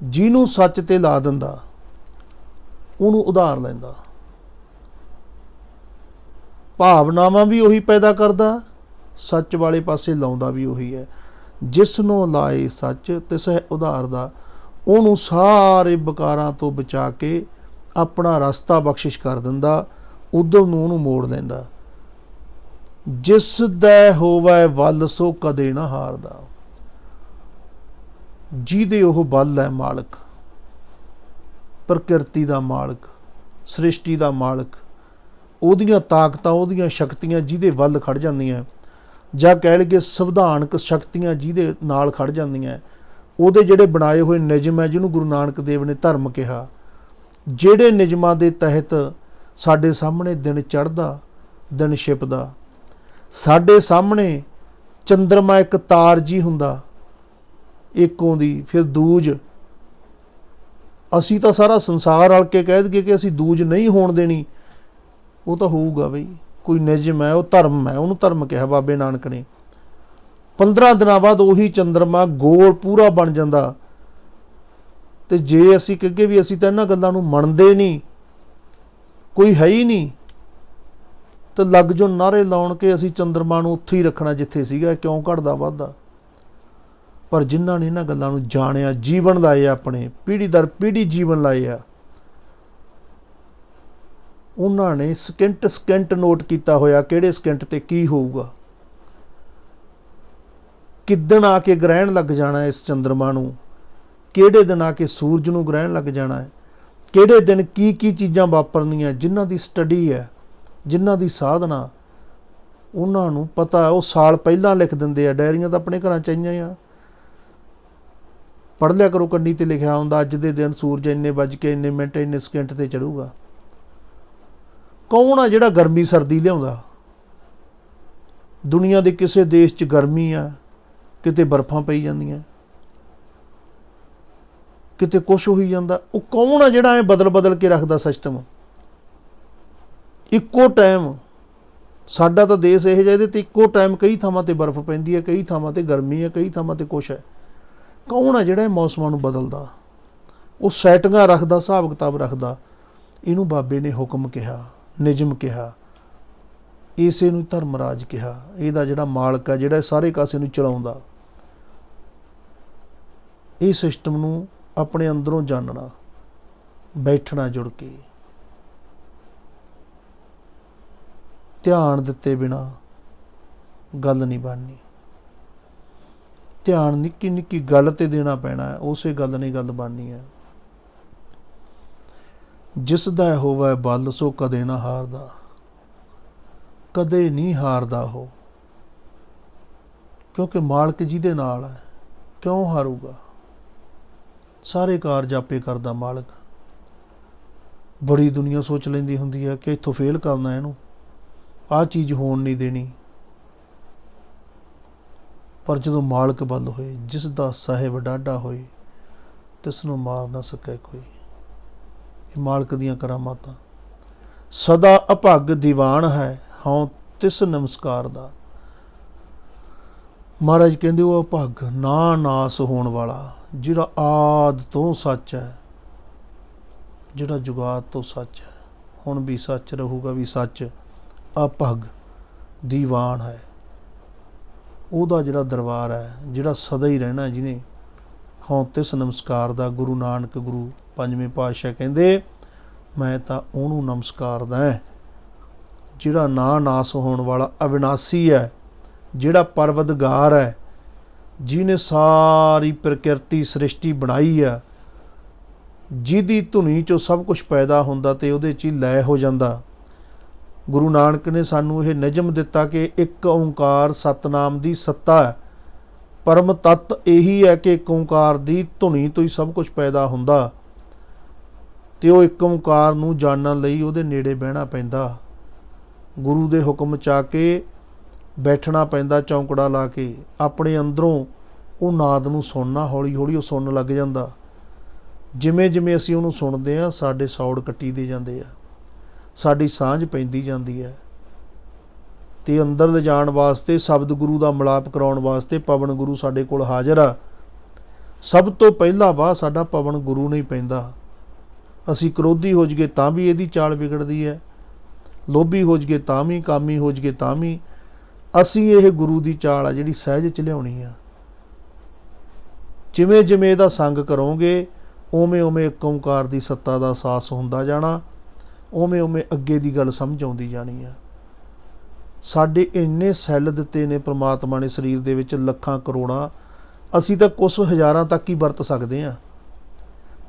ਜਿਹਨੂੰ ਸੱਚ ਤੇ ਲਾ ਦਿੰਦਾ, ਉਹਨੂੰ ਉਧਾਰ ਲੈਂਦਾ। ਭਾਵਨਾਵਾਂ ਵੀ ਉਹੀ ਪੈਦਾ ਕਰਦਾ, ਸੱਚ ਵਾਲੇ ਪਾਸੇ ਲਾਉਂਦਾ ਵੀ ਉਹੀ ਹੈ। ਜਿਸਨੋਂ ਲਾਏ ਸੱਚ ਤਿਸ ਹੈ ਉਧਾਰਦਾ। ਉਹਨੂੰ ਸਾਰੇ ਬਕਾਰਾਂ ਤੋਂ ਬਚਾ ਕੇ ਆਪਣਾ ਰਸਤਾ ਬਖਸ਼ਿਸ਼ ਕਰ ਦਿੰਦਾ, ਉਧਰ ਨੂੰ ਉਹਨੂੰ ਮੋੜ ਲੈਂਦਾ। ਜਿਸ ਦਾ ਹੋਵੇ ਵੱਲ ਸੋ ਕਦੇ ਨਾ ਹਾਰਦਾ। ਜਿਹਦੇ ਉਹ ਬਲ ਹੈ ਮਾਲਕ, ਪ੍ਰਕਿਰਤੀ ਦਾ ਮਾਲਕ, ਸ੍ਰਿਸ਼ਟੀ ਦਾ ਮਾਲਕ, ਉਹਦੀਆਂ ਤਾਕਤਾਂ, ਉਹਦੀਆਂ ਸ਼ਕਤੀਆਂ ਜਿਹਦੇ ਵੱਲ ਖੜ ਜਾਂਦੀਆਂ, ਜਾਂ ਕਹਿ ਲਈਏ ਸੰਵਿਧਾਨਕ ਸ਼ਕਤੀਆਂ ਜਿਹਦੇ ਨਾਲ ਖੜ ਜਾਂਦੀਆਂ, ਉਹਦੇ ਜਿਹੜੇ ਬਣਾਏ ਹੋਏ ਨਿਯਮ ਹੈ, ਜਿਹਨੂੰ ਗੁਰੂ ਨਾਨਕ ਦੇਵ ਨੇ ਧਰਮ ਕਿਹਾ, ਜਿਹੜੇ ਨਿਯਮਾਂ ਦੇ ਤਹਿਤ ਸਾਡੇ ਸਾਹਮਣੇ ਦਿਨ ਚੜ੍ਹਦਾ, ਦਿਨ ਛਿਪਦਾ, ਸਾਡੇ ਸਾਹਮਣੇ ਚੰਦਰਮਾ ਇੱਕ ਤਾਰ ਜੀ ਹੁੰਦਾ ਇੱਕੋਂ ਦੀ, ਫਿਰ ਦੂਜ। ਅਸੀਂ ਤਾਂ ਸਾਰਾ ਸੰਸਾਰ ਰਲ ਕੇ ਕਹਿ ਦਈਏ ਕਿ ਅਸੀਂ ਦੂਜ ਨਹੀਂ ਹੋਣ ਦੇਣੀ, ਉਹ ਤਾਂ ਹੋਊਗਾ ਬਈ। ਕੋਈ ਨਿਯਮ ਹੈ, ਉਹ ਧਰਮ ਹੈ, ਉਹਨੂੰ ਧਰਮ ਕਿਹਾ ਬਾਬੇ ਨਾਨਕ ਨੇ। 15 ਦਿਨਾਂ ਬਾਅਦ ਉਹੀ ਚੰਦਰਮਾ ਗੋਲ ਪੂਰਾ ਬਣ ਜਾਂਦਾ। ਤੇ ਜੇ ਅਸੀਂ ਕਹੀਏ ਵੀ ਅਸੀਂ ਤਾਂ ਇਹਨਾਂ ਗੱਲਾਂ ਨੂੰ ਮੰਨਦੇ ਨਹੀਂ, ਕੋਈ ਹੈ ਹੀ ਨਹੀਂ, ਤਾਂ ਲੱਗ ਜੋ ਨਾਅਰੇ ਲਾਉਣ ਕੇ ਅਸੀਂ ਚੰਦਰਮਾ ਨੂੰ ਉੱਥੇ ਹੀ ਰੱਖਣਾ ਜਿੱਥੇ ਸੀਗਾ, ਕਿਉਂ ਘਟਦਾ ਵੱਧਦਾ। ਪਰ ਜਿਨ੍ਹਾਂ ਨੇ ਇਹਨਾਂ ਗੱਲਾਂ ਨੂੰ ਜਾਣਿਆ, ਜੀਵਨ ਲਾਏ ਆਪਣੇ, ਪੀੜ੍ਹੀ ਦਰ ਪੀੜ੍ਹੀ ਜੀਵਨ ਲਾਏ ਆ, ਉਹਨਾਂ ਨੇ ਸਕਿੰਟ ਸਕਿੰਟ ਨੋਟ ਕੀਤਾ ਹੋਇਆ ਕਿਹੜੇ ਸਕਿੰਟ ਤੇ ਕੀ ਹੋਊਗਾ, ਕਿੱਦਣ ਆ ਕੇ ਗ੍ਰਹਿਣ ਲੱਗ ਜਾਣਾ ਇਸ ਚੰਦਰਮਾ ਨੂੰ, ਕਿਹੜੇ ਦਿਨ ਆ ਕੇ ਸੂਰਜ ਨੂੰ ਗ੍ਰਹਿਣ ਲੱਗ ਜਾਣਾ ਹੈ, ਕਿਹੜੇ ਦਿਨ ਕੀ ਕੀ ਚੀਜ਼ਾਂ ਵਾਪਰਨੀਆਂ। ਜਿਨ੍ਹਾਂ ਦੀ ਸਟੱਡੀ ਹੈ, ਜਿਨ੍ਹਾਂ ਦੀ ਸਾਧਨਾ, ਉਹਨਾਂ ਨੂੰ ਪਤਾ। ਉਹ ਸਾਲ ਪਹਿਲਾਂ ਲਿਖ ਦਿੰਦੇ ਆ, ਡਾਇਰੀਆਂ ਤਾਂ ਆਪਣੇ ਘਰਾਂ 'ਚ ਆਈਆਂ ਆ, ਪੜ੍ਹ ਲਿਆ ਕਰੋ, ਕੰਨੀ 'ਤੇ ਲਿਖਿਆ ਹੁੰਦਾ ਅੱਜ ਦੇ ਦਿਨ ਸੂਰਜ ਇੰਨੇ ਵੱਜ ਕੇ ਇੰਨੇ ਮਿੰਟ ਇੰਨੇ ਸਕਿੰਟ 'ਤੇ ਚੜ੍ਹੂਗਾ। ਕੌਣ ਆ ਜਿਹੜਾ ਗਰਮੀ ਸਰਦੀ ਲਿਆਉਂਦਾ? ਦੁਨੀਆ ਦੇ ਕਿਸੇ ਦੇਸ਼ 'ਚ ਗਰਮੀ ਆ, ਕਿਤੇ ਬਰਫਾਂ ਪਈ ਜਾਂਦੀਆਂ, ਕਿਤੇ ਕੁਛ ਹੋਈ ਜਾਂਦਾ। ਉਹ ਕੌਣ ਆ ਜਿਹੜਾ ਐਂ ਬਦਲ ਬਦਲ ਕੇ ਰੱਖਦਾ ਸਿਸਟਮ ਇੱਕੋ ਟਾਈਮ? ਸਾਡਾ ਤਾਂ ਦੇਸ਼ ਇਹੋ ਜਿਹਾ, ਇਹਦੇ 'ਤੇ ਇੱਕੋ ਟਾਈਮ ਕਈ ਥਾਵਾਂ 'ਤੇ ਬਰਫ ਪੈਂਦੀ ਹੈ, ਕਈ ਥਾਵਾਂ 'ਤੇ ਗਰਮੀ ਹੈ, ਕਈ ਥਾਵਾਂ 'ਤੇ ਕੁਛ ਹੈ। ਕੌਣ ਆ ਜਿਹੜਾ ਇਹ ਮੌਸਮਾਂ ਨੂੰ ਬਦਲਦਾ? ਉਹ ਸੈਟਿੰਗਾਂ ਰੱਖਦਾ, ਹਿਸਾਬ ਕਿਤਾਬ ਰੱਖਦਾ। ਇਹਨੂੰ ਬਾਬੇ ਨੇ ਹੁਕਮ ਕਿਹਾ, ਨਿਯਮ ਕਿਹਾ, ਇਸੇ ਨੂੰ ਧਰਮ ਰਾਜ ਕਿਹਾ। ਇਹਦਾ ਜਿਹੜਾ ਮਾਲਕ ਆ, ਜਿਹੜਾ ਸਾਰੇ ਕਾਸੇ ਨੂੰ ਚਲਾਉਂਦਾ, ਇਹ ਸਿਸਟਮ ਨੂੰ ਆਪਣੇ ਅੰਦਰੋਂ ਜਾਣਨਾ, ਬੈਠਣਾ ਜੁੜ ਕੇ, ਧਿਆਨ ਦਿੱਤੇ ਬਿਨਾ ਗੱਲ ਨਹੀਂ ਬਣਨੀ। ਧਿਆਨ ਨਿੱਕੀ ਨਿੱਕੀ ਗੱਲ ਤੇ ਦੇਣਾ ਪੈਣਾ ਹੈ, ਉਸੇ ਗੱਲ ਨਹੀਂ ਗੱਲ ਬਣਨੀ ਹੈ। ਜਿਸ ਦਾ ਹੋਵੇ ਬਲ ਸੋ ਕਦੇ ਨਾ ਹਾਰਦਾ, ਕਦੇ ਨਹੀਂ ਹਾਰਦਾ ਉਹ, ਕਿਉਂਕਿ ਮਾਲਕ ਜਿਹਦੇ ਨਾਲ ਹੈ ਕਿਉਂ ਹਾਰੂਗਾ। ਸਾਰੇ ਕਾਰਜ ਆਪੇ ਕਰਦਾ ਮਾਲਕ। ਬੜੀ ਦੁਨੀਆ ਸੋਚ ਲੈਂਦੀ ਹੁੰਦੀ ਹੈ ਕਿ ਇੱਥੋਂ ਫੇਲ ਕਰਨਾ, ਇਹਨੂੰ ਆਹ ਚੀਜ਼ ਹੋਣ ਨਹੀਂ ਦੇਣੀ। ਪਰ ਜਦੋਂ ਮਾਲਕ ਬਲ ਹੋਏ, ਜਿਸ ਦਾ ਸਾਹਿਬ ਡਾਢਾ ਹੋਏ, ਤਿਸ ਨੂੰ ਮਾਰ ਨਾ ਸਕੇ ਕੋਈ। ਇਹ ਮਾਲਕ ਦੀਆਂ ਕਰਾਮਾਤਾਂ। ਸਦਾ ਅਭਾਗ ਦੀਵਾਨ ਹੈ, ਹਾਂ ਤਿਸ ਨਮਸਕਾਰ ਦਾ। ਮਹਾਰਾਜ ਕਹਿੰਦੇ ਉਹ ਅਭਾਗ, ਨਾ ਨਾਸ ਹੋਣ ਵਾਲਾ, ਜਿਹੜਾ ਆਦ ਤੋਂ ਸੱਚ ਹੈ, ਜਿਹੜਾ ਜੁਗਾਦ ਤੋਂ ਸੱਚ ਹੈ, ਹੁਣ ਵੀ ਸੱਚ ਰਹੂਗਾ ਵੀ ਸੱਚ। ਅਭਾਗ ਦੀਵਾਨ ਹੈ, ਉਹਦਾ ਜਿਹੜਾ ਦਰਬਾਰ ਹੈ, ਜਿਹੜਾ ਸਦਾ ਹੀ ਰਹਿਣਾ, ਜਿਹਨੇ ਹਾਂ ਤਿਸ ਨਮਸਕਾਰ ਦਾ। ਗੁਰੂ ਨਾਨਕ ਗੁਰੂ ਪੰਜਵੇਂ ਪਾਤਸ਼ਾਹ ਕਹਿੰਦੇ ਮੈਂ ਤਾਂ ਉਹਨੂੰ ਨਮਸਕਾਰਦਾ ਹੈ ਜਿਹੜਾ ਨਾ ਨਾਸ ਹੋਣ ਵਾਲਾ, ਅਵਿਨਾਸੀ ਹੈ, ਜਿਹੜਾ ਪਰਵਦਗਾਰ ਹੈ, ਜਿਹਨੇ ਸਾਰੀ ਪ੍ਰਕਿਰਤੀ ਸ੍ਰਿਸ਼ਟੀ ਬਣਾਈ ਆ, ਜਿਹਦੀ ਧੁਨੀ 'ਚੋਂ ਸਭ ਕੁਛ ਪੈਦਾ ਹੁੰਦਾ ਅਤੇ ਉਹਦੇ 'ਚ ਹੀ ਲੈ ਹੋ ਜਾਂਦਾ। ਗੁਰੂ ਨਾਨਕ ਨੇ ਸਾਨੂੰ ਇਹ ਨਿਯਮ ਦਿੱਤਾ ਕਿ ਇੱਕ ਓਂਕਾਰ ਸਤਨਾਮ ਦੀ ਸੱਤਾ ਹੈ। ਪਰਮ ਤੱਤ ਇਹੀ ਹੈ ਕਿ ਇੱਕ ਓਂਕਾਰ ਦੀ ਧੁਨੀ ਤੋਂ ਹੀ ਸਭ ਕੁਛ ਪੈਦਾ ਹੁੰਦਾ, ਅਤੇ ਉਹ ਇੱਕ ਓਂਕਾਰ ਨੂੰ ਜਾਣਨ ਲਈ ਉਹਦੇ ਨੇੜੇ ਬਹਿਣਾ ਪੈਂਦਾ, ਗੁਰੂ ਦੇ ਹੁਕਮ 'ਚ ਆ ਕੇ ਬੈਠਣਾ ਪੈਂਦਾ, ਚੌਂਕੜਾ ਲਾ ਕੇ ਆਪਣੇ ਅੰਦਰੋਂ ਉਹ ਨਾਦ ਨੂੰ ਸੁਣਨਾ। ਹੌਲੀ ਹੌਲੀ ਉਹ ਸੁਣਨ ਲੱਗ ਜਾਂਦਾ। ਜਿਵੇਂ ਜਿਵੇਂ ਅਸੀਂ ਉਹਨੂੰ ਸੁਣਦੇ ਹਾਂ, ਸਾਡੇ ਸੌੜ ਕੱਟੀ ਦੇ ਜਾਂਦੇ ਆ, ਸਾਡੀ ਸਾਂਝ ਪੈਂਦੀ ਜਾਂਦੀ ਹੈ। ਅਤੇ ਅੰਦਰ ਲਿਜਾਣ ਵਾਸਤੇ, ਸ਼ਬਦ ਗੁਰੂ ਦਾ ਮਿਲਾਪ ਕਰਾਉਣ ਵਾਸਤੇ ਪਵਨ ਗੁਰੂ ਸਾਡੇ ਕੋਲ ਹਾਜ਼ਰ ਆ। ਸਭ ਤੋਂ ਪਹਿਲਾ ਵਾਹ ਸਾਡਾ ਪਵਨ ਗੁਰੂ ਨਹੀਂ ਪੈਂਦਾ। ਅਸੀਂ ਕ੍ਰੋਧੀ ਹੋ ਜਾਈਏ ਤਾਂ ਵੀ ਇਹਦੀ ਚਾਲ ਵਿਗੜਦੀ ਹੈ, ਲੋਭੀ ਹੋ ਜਾਈਏ ਤਾਂ ਵੀ, ਕਾਮੀ ਹੋ ਜਾਈਏ ਤਾਂ ਵੀ। ਅਸੀਂ ਇਹ ਗੁਰੂ ਦੀ ਚਾਲ ਆ ਜਿਹੜੀ ਸਹਿਜ 'ਚ ਲਿਆਉਣੀ ਆ। ਜਿਵੇਂ ਜਿਵੇਂ ਇਹਦਾ ਸੰਗ ਕਰੋਗੇ, ਉਵੇਂ ਉਵੇਂ ਇੱਕ ਓਂਕਾਰ ਦੀ ਸੱਤਾ ਦਾ ਅਹਿਸਾਸ ਹੁੰਦਾ ਜਾਣਾ, ਉਵੇਂ ਉਵੇਂ ਅੱਗੇ ਦੀ ਗੱਲ ਸਮਝ ਆਉਂਦੀ ਜਾਣੀ ਆ। ਸਾਡੇ ਇੰਨੇ ਸੈੱਲ ਦਿੱਤੇ ਨੇ ਪ੍ਰਮਾਤਮਾ ਨੇ ਸਰੀਰ ਦੇ ਵਿੱਚ, ਲੱਖਾਂ ਕਰੋੜਾਂ, ਅਸੀਂ ਤਾਂ ਕੁਛ ਹਜ਼ਾਰਾਂ ਤੱਕ ਹੀ ਵਰਤ ਸਕਦੇ ਹਾਂ।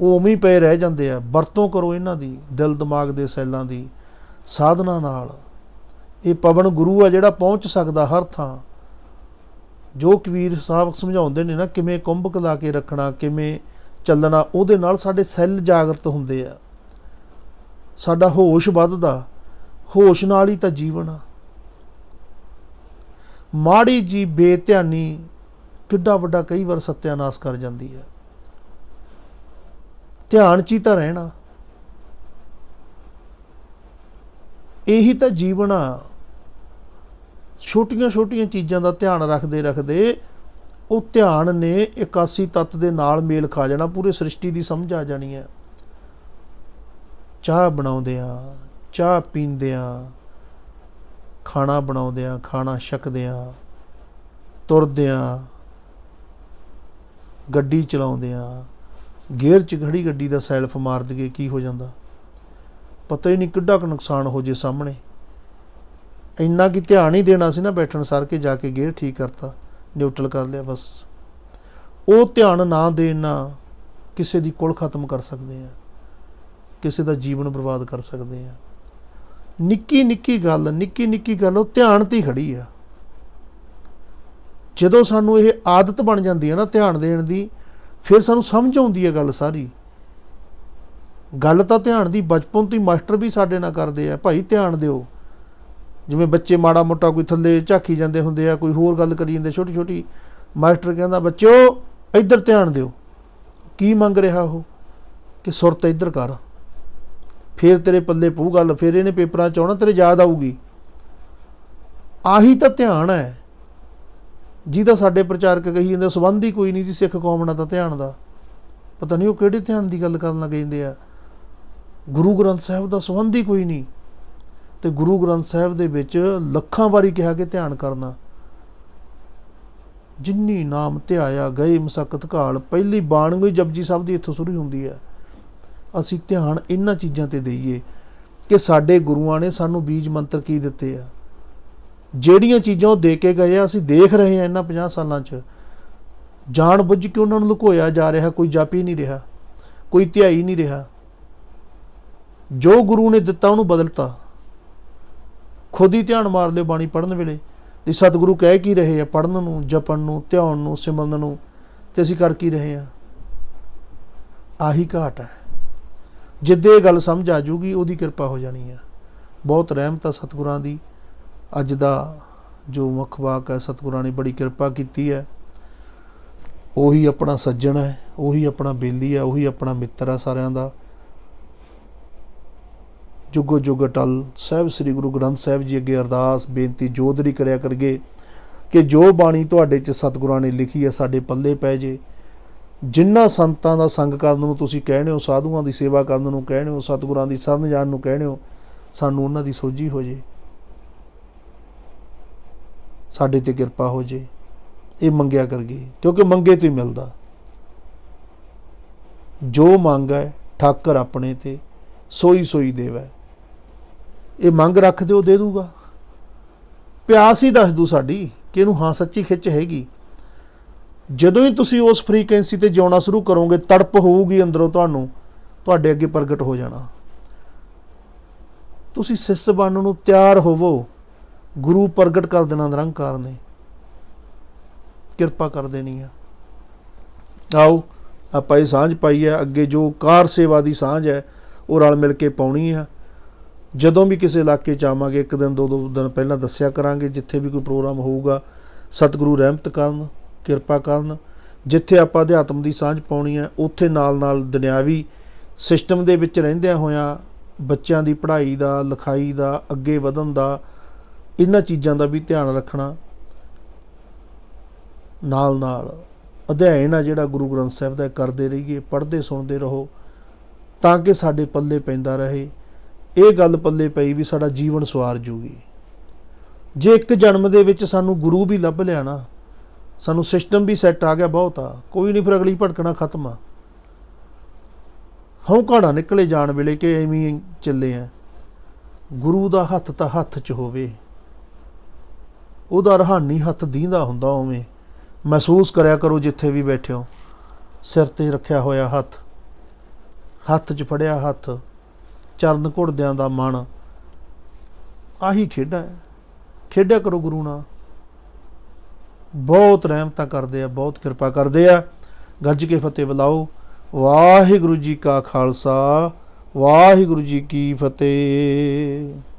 ਉਹ ਉਵੇਂ ਹੀ ਪਏ ਰਹਿ ਜਾਂਦੇ ਆ। ਵਰਤੋਂ ਕਰੋ ਇਹਨਾਂ ਦੀ, ਦਿਲ ਦਿਮਾਗ ਦੇ ਸੈੱਲਾਂ ਦੀ ਸਾਧਨਾ ਨਾਲ। ਇਹ ਪਵਨ ਗੁਰੂ ਆ ਜਿਹੜਾ ਪਹੁੰਚ ਸਕਦਾ ਹਰ ਥਾਂ। ਜੋ ਕਬੀਰ ਸਾਹਿਬ ਸਮਝਾਉਂਦੇ ਨੇ ਨਾ, ਕਿਵੇਂ ਕੁੰਭਕ ਲਾ ਕੇ ਰੱਖਣਾ, ਕਿਵੇਂ ਚੱਲਣਾ, ਉਹਦੇ ਨਾਲ ਸਾਡੇ ਸੈੱਲ ਜਾਗਰਤ ਹੁੰਦੇ ਆ। ਸਾਡਾ ਹੋਸ਼ ਵੱਧਦਾ। ਹੋਸ਼ ਨਾਲ ਹੀ ਤਾਂ ਜੀਵਨ ਆ। ਮਾੜੀ ਜੀ ਬੇਧਿਆਨੀ ਕਿੱਡਾ ਵੱਡਾ ਕਈ ਵਾਰ ਸੱਤਿਆਨਾਸ਼ ਕਰ ਜਾਂਦੀ ਹੈ। ਧਿਆਨ 'ਚ ਹੀ ਤਾਂ ਰਹਿਣਾ, ਇਹੀ ਤਾਂ ਜੀਵਨ ਆ। ਛੋਟੀਆਂ ਛੋਟੀਆਂ ਚੀਜ਼ਾਂ ਦਾ ਧਿਆਨ ਰੱਖਦੇ ਰੱਖਦੇ ਉਹ ਧਿਆਨ ਨੇ 81 ਤੱਤ ਦੇ ਨਾਲ ਮੇਲ ਖਾ ਜਾਣਾ, ਪੂਰੇ ਸ੍ਰਿਸ਼ਟੀ ਦੀ ਸਮਝ ਆ ਜਾਣੀ ਹੈ। ਚਾਹ ਬਣਾਉਂਦਿਆਂ, ਚਾਹ ਪੀਂਦਿਆਂ, ਖਾਣਾ ਬਣਾਉਂਦਿਆਂ, ਖਾਣਾ ਛਕਦਿਆਂ, ਤੁਰਦਿਆਂ, ਗੱਡੀ ਚਲਾਉਂਦਿਆਂ, ਗੇਅਰ 'ਚ ਖੜੀ ਗੱਡੀ ਦਾ ਸੈਲਫ ਮਾਰ ਦਈਏ, ਕੀ ਹੋ ਜਾਂਦਾ ਪਤਾ ਹੀ ਨਹੀਂ, ਕਿੱਡਾ ਕੁ ਨੁਕਸਾਨ ਹੋ ਜੇ ਸਾਹਮਣੇ। ਇੰਨਾ ਕੀ ਧਿਆਨ ਹੀ ਦੇਣਾ ਸੀ ਨਾ ਬੈਠਣ ਸਾਰ ਕੇ, ਜਾ ਕੇ ਗੇਅਰ ਠੀਕ ਕਰਤਾ, ਨਿਊਟਰਲ ਕਰ ਲਿਆ, ਬਸ। ਉਹ ਧਿਆਨ ਨਾ ਦੇਣ ਨਾਲ ਕਿਸੇ ਦੀ ਕੁਲ ਖਤਮ ਕਰ ਸਕਦੇ ਆ, ਕਿਸੇ ਦਾ ਜੀਵਨ ਬਰਬਾਦ ਕਰ ਸਕਦੇ ਆ। ਨਿੱਕੀ ਨਿੱਕੀ ਗੱਲ ਉਹ ਧਿਆਨ 'ਤੇ ਹੀ ਖੜੀ ਆ। ਜਦੋਂ ਸਾਨੂੰ ਇਹ ਆਦਤ ਬਣ ਜਾਂਦੀ ਹੈ ਨਾ ਧਿਆਨ ਦੇਣ ਦੀ, ਫਿਰ ਸਾਨੂੰ ਸਮਝ ਆਉਂਦੀ ਹੈ ਗੱਲ ਸਾਰੀ। ਗੱਲ ਤਾਂ ਧਿਆਨ ਦੀ ਬਚਪਨ ਤੋਂ ਹੀ ਮਾਸਟਰ ਵੀ ਸਾਡੇ ਨਾਲ ਕਰਦੇ ਆ, ਭਾਈ ਧਿਆਨ ਦਿਓ। ਜਿਵੇਂ ਬੱਚੇ ਮਾੜਾ ਮੋਟਾ ਕੋਈ ਥੱਲੇ ਝਾਕੀ ਜਾਂਦੇ ਹੁੰਦੇ ਆ, ਕੋਈ ਹੋਰ ਗੱਲ ਕਰੀ ਜਾਂਦੇ ਛੋਟੀ ਛੋਟੀ, ਮਾਸਟਰ ਕਹਿੰਦਾ ਬੱਚਿਓ ਇੱਧਰ ਧਿਆਨ ਦਿਓ। ਕੀ ਮੰਗ ਰਿਹਾ ਉਹ? ਕਿ ਸੁਰਤ ਇੱਧਰ ਕਰ, ਫਿਰ ਤੇਰੇ ਪੱਲੇ ਪਊ ਗੱਲ, ਫਿਰ ਇਹਨੇ ਪੇਪਰਾਂ 'ਚ ਆਉਣਾ, ਤੇਰੇ ਯਾਦ ਆਊਗੀ। ਆਹੀ ਤਾਂ ਧਿਆਨ ਹੈ ਜਿਹਦਾ ਸਾਡੇ ਪ੍ਰਚਾਰਕ ਕਹੀ ਜਾਂਦੇ ਸੰਬੰਧ ਹੀ ਕੋਈ ਨਹੀਂ ਜੀ ਸਿੱਖ ਕੌਮ ਨਾਲ ਤਾਂ ਧਿਆਨ ਦਾ। ਪਤਾ ਨਹੀਂ ਉਹ ਕਿਹੜੇ ਧਿਆਨ ਦੀ ਗੱਲ ਕਰਨ ਲੱਗ ਜਾਂਦੇ ਆ। ਗੁਰੂ ਗ੍ਰੰਥ ਸਾਹਿਬ ਦਾ ਸੰਬੰਧ ਹੀ ਕੋਈ ਨਹੀਂ, ਅਤੇ ਗੁਰੂ ਗ੍ਰੰਥ ਸਾਹਿਬ ਦੇ ਵਿੱਚ ਲੱਖਾਂ ਵਾਰੀ ਕਿਹਾ ਕਿ ਧਿਆਨ ਕਰਨਾ। ਜਿੰਨੀ ਨਾਮ ਧਿਆਇਆ ਗਏ ਮਸਕਤ ਘਾਲ, ਪਹਿਲੀ ਬਾਣੀ ਜਪਜੀ ਸਾਹਿਬ ਦੀ ਇੱਥੋਂ ਸ਼ੁਰੂ ਹੁੰਦੀ ਹੈ। ਅਸੀਂ ਧਿਆਨ ਇਹਨਾਂ ਚੀਜ਼ਾਂ 'ਤੇ ਦੇਈਏ ਕਿ ਸਾਡੇ ਗੁਰੂਆਂ ਨੇ ਸਾਨੂੰ ਬੀਜ ਮੰਤਰ ਕੀ ਦਿੱਤੇ ਆ। ਜਿਹੜੀਆਂ ਚੀਜ਼ਾਂ ਉਹ ਦੇ ਕੇ ਗਏ ਆ, ਅਸੀਂ ਦੇਖ ਰਹੇ ਹਾਂ ਇਹਨਾਂ 50 ਸਾਲਾਂ 'ਚ। ਜਾਣ ਬੁੱਝ ਕੇ ਉਹਨਾਂ ਨੂੰ ਲੁਕੋਇਆ ਜਾ ਰਿਹਾ, ਕੋਈ ਜਪ ਹੀ ਨਹੀਂ ਰਿਹਾ, ਕੋਈ ਧਿਆਈ ਨਹੀਂ ਰਿਹਾ। ਜੋ ਗੁਰੂ ਨੇ ਦਿੱਤਾ ਉਹਨੂੰ ਬਦਲਤਾ। ਖੁਦ ਹੀ ਧਿਆਨ ਮਾਰ ਲਿਓ ਬਾਣੀ ਪੜ੍ਹਨ ਵੇਲੇ, ਤੇ ਸਤਿਗੁਰੂ ਕਹਿ ਕੀ ਰਹੇ ਆ ਪੜ੍ਹਨ ਨੂੰ, ਜਪਣ ਨੂੰ, ਧਿਆਨ ਨੂੰ, ਸਿਮਰਨ ਨੂੰ, ਤੇ ਅਸੀਂ ਕਰ ਕੀ ਰਹੇ ਹਾਂ? ਆਹੀ ਘਾਟ ਹੈ। ਜਿੱਦੇ ਇਹ ਗੱਲ ਸਮਝ ਆ ਜੂਗੀ ਉਹਦੀ ਕਿਰਪਾ ਹੋ ਜਾਣੀ ਹੈ। ਬਹੁਤ ਰਹਿਮਤ ਆ ਸਤਿਗੁਰਾਂ ਦੀ। ਅੱਜ ਦਾ ਜੋ ਮੁੱਖ ਵਾਕ ਹੈ, ਸਤਿਗੁਰਾਂ ਨੇ ਬੜੀ ਕਿਰਪਾ ਕੀਤੀ ਹੈ। ਉਹੀ ਆਪਣਾ ਸੱਜਣ ਹੈ, ਉਹੀ ਆਪਣਾ ਬੇਲੀ ਹੈ, ਉਹੀ ਆਪਣਾ ਮਿੱਤਰ ਹੈ ਸਾਰਿਆਂ ਦਾ। ਜੁਗੋ ਜੁਗ ਅਟਲ। ਸਾਹਿਬ ਸ੍ਰੀ ਗੁਰੂ ਗ੍ਰੰਥ ਸਾਹਿਬ ਜੀ ਅੱਗੇ ਅਰਦਾਸ ਬੇਨਤੀ ਜੋਦੜੀ ਕਰਿਆ ਕਰੀਏ ਕਿ ਜੋ ਬਾਣੀ ਤੁਹਾਡੇ 'ਚ ਸਤਿਗੁਰਾਂ ਨੇ ਲਿਖੀ ਹੈ ਸਾਡੇ ਪੱਲੇ ਪੈ ਜੇ। ਜਿਨ੍ਹਾਂ ਸੰਤਾਂ ਦਾ ਸੰਗ ਕਰਨ ਨੂੰ ਤੁਸੀਂ ਕਹਿਣੇ ਹੋ, ਸਾਧੂਆਂ ਦੀ ਸੇਵਾ ਕਰਨ ਨੂੰ ਕਹਿਣੇ ਹੋ, ਸਤਿਗੁਰਾਂ ਦੀ ਸ਼ਰਨ ਜਾਣ ਨੂੰ ਕਹਿਣੇ ਹੋ, ਸਾਨੂੰ ਉਹਨਾਂ ਦੀ ਸੋਝੀ ਹੋ ਜੇ, ਸਾਡੇ 'ਤੇ ਕਿਰਪਾ ਹੋ ਜੇ। ਇਹ ਮੰਗਿਆ ਕਰੀਏ, ਕਿਉਂਕਿ ਮੰਗੇ ਤੋਂ ਹੀ ਮਿਲਦਾ। ਜੋ ਮੰਗ ਹੈ ਠਾਕਰ ਆਪਣੇ 'ਤੇ ਸੋਈ ਸੋਈ ਦੇਵੈ। ਇਹ ਮੰਗ ਰੱਖ ਦਿਓ, ਦੇ ਦੂਗਾ। ਪਿਆਸ ਹੀ ਦੱਸ ਦੂ ਸਾਡੀ ਕਿ ਇਹਨੂੰ ਹਾਂ ਸੱਚੀ ਖਿੱਚ ਹੈਗੀ। ਜਦੋਂ ਹੀ ਤੁਸੀਂ ਉਸ ਫਰੀਕੁਐਂਸੀ 'ਤੇ ਜਿਉਣਾ ਸ਼ੁਰੂ ਕਰੋਗੇ, ਤੜਪ ਹੋਊਗੀ ਅੰਦਰੋਂ, ਤੁਹਾਨੂੰ ਤੁਹਾਡੇ ਅੱਗੇ ਪ੍ਰਗਟ ਹੋ ਜਾਣਾ। ਤੁਸੀਂ ਸਿੱਸ ਬਣਨ ਨੂੰ ਤਿਆਰ ਹੋਵੋ, ਗੁਰੂ ਪ੍ਰਗਟ ਕਰ ਦੇਣਾ ਨਿਰੰਕਾਰ ਨੇ, ਕਿਰਪਾ ਕਰ ਦੇਣੀ ਆ। ਆਓ ਆਪਾਂ ਇਹ ਸਾਂਝ ਪਾਈ ਹੈ। ਅੱਗੇ ਜੋ ਕਾਰ ਸੇਵਾ ਦੀ ਸਾਂਝ ਹੈ ਉਹ ਰਲ ਮਿਲ ਕੇ ਪਾਉਣੀ ਆ। ਜਦੋਂ ਵੀ ਕਿਸੇ ਇਲਾਕੇ 'ਚ ਆਵਾਂਗੇ, ਇੱਕ ਦਿਨ ਦੋ ਦਿਨ ਪਹਿਲਾਂ ਦੱਸਿਆ ਕਰਾਂਗੇ। ਜਿੱਥੇ ਵੀ ਕੋਈ ਪ੍ਰੋਗਰਾਮ ਹੋਊਗਾ, ਸਤਿਗੁਰੂ ਰਹਿਮਤ ਕਰਨ, ਕਿਰਪਾ ਕਰਨ। ਜਿੱਥੇ ਆਪਾਂ ਅਧਿਆਤਮ ਦੀ ਸਾਂਝ ਪਾਉਣੀ ਹੈ, ਉੱਥੇ ਨਾਲ ਨਾਲ ਦੁਨਿਆਵੀ ਸਿਸਟਮ ਦੇ ਵਿੱਚ ਰਹਿੰਦਿਆਂ ਹੋਇਆਂ ਬੱਚਿਆਂ ਦੀ ਪੜ੍ਹਾਈ ਦਾ, ਲਿਖਾਈ ਦਾ, ਅੱਗੇ ਵਧਣ ਦਾ, ਇਹਨਾਂ ਚੀਜ਼ਾਂ ਦਾ ਵੀ ਧਿਆਨ ਰੱਖਣਾ। ਨਾਲ ਨਾਲ ਅਧਿਐਨ ਆ ਜਿਹੜਾ ਗੁਰੂ ਗ੍ਰੰਥ ਸਾਹਿਬ ਦਾ ਕਰਦੇ ਰਹੀਏ, ਪੜ੍ਹਦੇ ਸੁਣਦੇ ਰਹੋ, ਤਾਂ ਕਿ ਸਾਡੇ ਪੱਲੇ ਪੈਂਦਾ ਰਹੇ। ਇਹ ਗੱਲ ਪੱਲੇ ਪਈ ਵੀ ਸਾਡਾ ਜੀਵਨ ਸਵਾਰ ਜੂਗੀ। ਜੇ ਇੱਕ ਜਨਮ ਦੇ ਵਿੱਚ ਸਾਨੂੰ ਗੁਰੂ ਵੀ ਲੱਭ ਲਿਆ ਨਾ, ਸਾਨੂੰ ਸਿਸਟਮ ਵੀ ਸੈੱਟ ਆ ਗਿਆ, ਬਹੁਤ ਆ। ਕੋਈ ਨਹੀਂ, ਫਿਰ ਅਗਲੀ ਭਟਕਣਾ ਖਤਮ ਆ। ਹੌਂਕਾੜਾ ਨਿਕਲੇ ਜਾਣ ਵੇਲੇ ਕਿ ਐਵੇਂ ਹੀ ਚੱਲੇ ਆ। ਗੁਰੂ ਦਾ ਹੱਥ ਤਾਂ ਹੱਥ 'ਚ ਹੋਵੇ, ਉਹਦਾ ਰੂਹਾਨੀ ਹੱਥ ਦੀਂਦਾ ਹੁੰਦਾ। ਉਵੇਂ ਮਹਿਸੂਸ ਕਰਿਆ ਕਰੋ ਜਿੱਥੇ ਵੀ ਬੈਠੇ ਹੋ, ਸਿਰ 'ਤੇ ਰੱਖਿਆ ਹੋਇਆ ਹੱਥ, ਹੱਥ 'ਚ ਫੜਿਆ ਹੱਥ, ਚਰਨ ਘੁੱਟਦਿਆਂ ਦਾ ਮਨ। ਆਹੀ ਖੇਡਾਂ ਹੈ। ਖੇਡਿਆ ਕਰੋ ਗੁਰੂ ਨਾਲ। ਬਹੁਤ ਰਹਿਮਤਾਂ ਕਰਦੇ ਆ, ਬਹੁਤ ਕਿਰਪਾ ਕਰਦੇ ਆ। ਗੱਜ ਕੇ ਫਤਿਹ ਬੁਲਾਓ। ਵਾਹਿਗੁਰੂ ਜੀ ਕਾ ਖਾਲਸਾ, ਵਾਹਿਗੁਰੂ ਜੀ ਕੀ ਫਤਿਹ।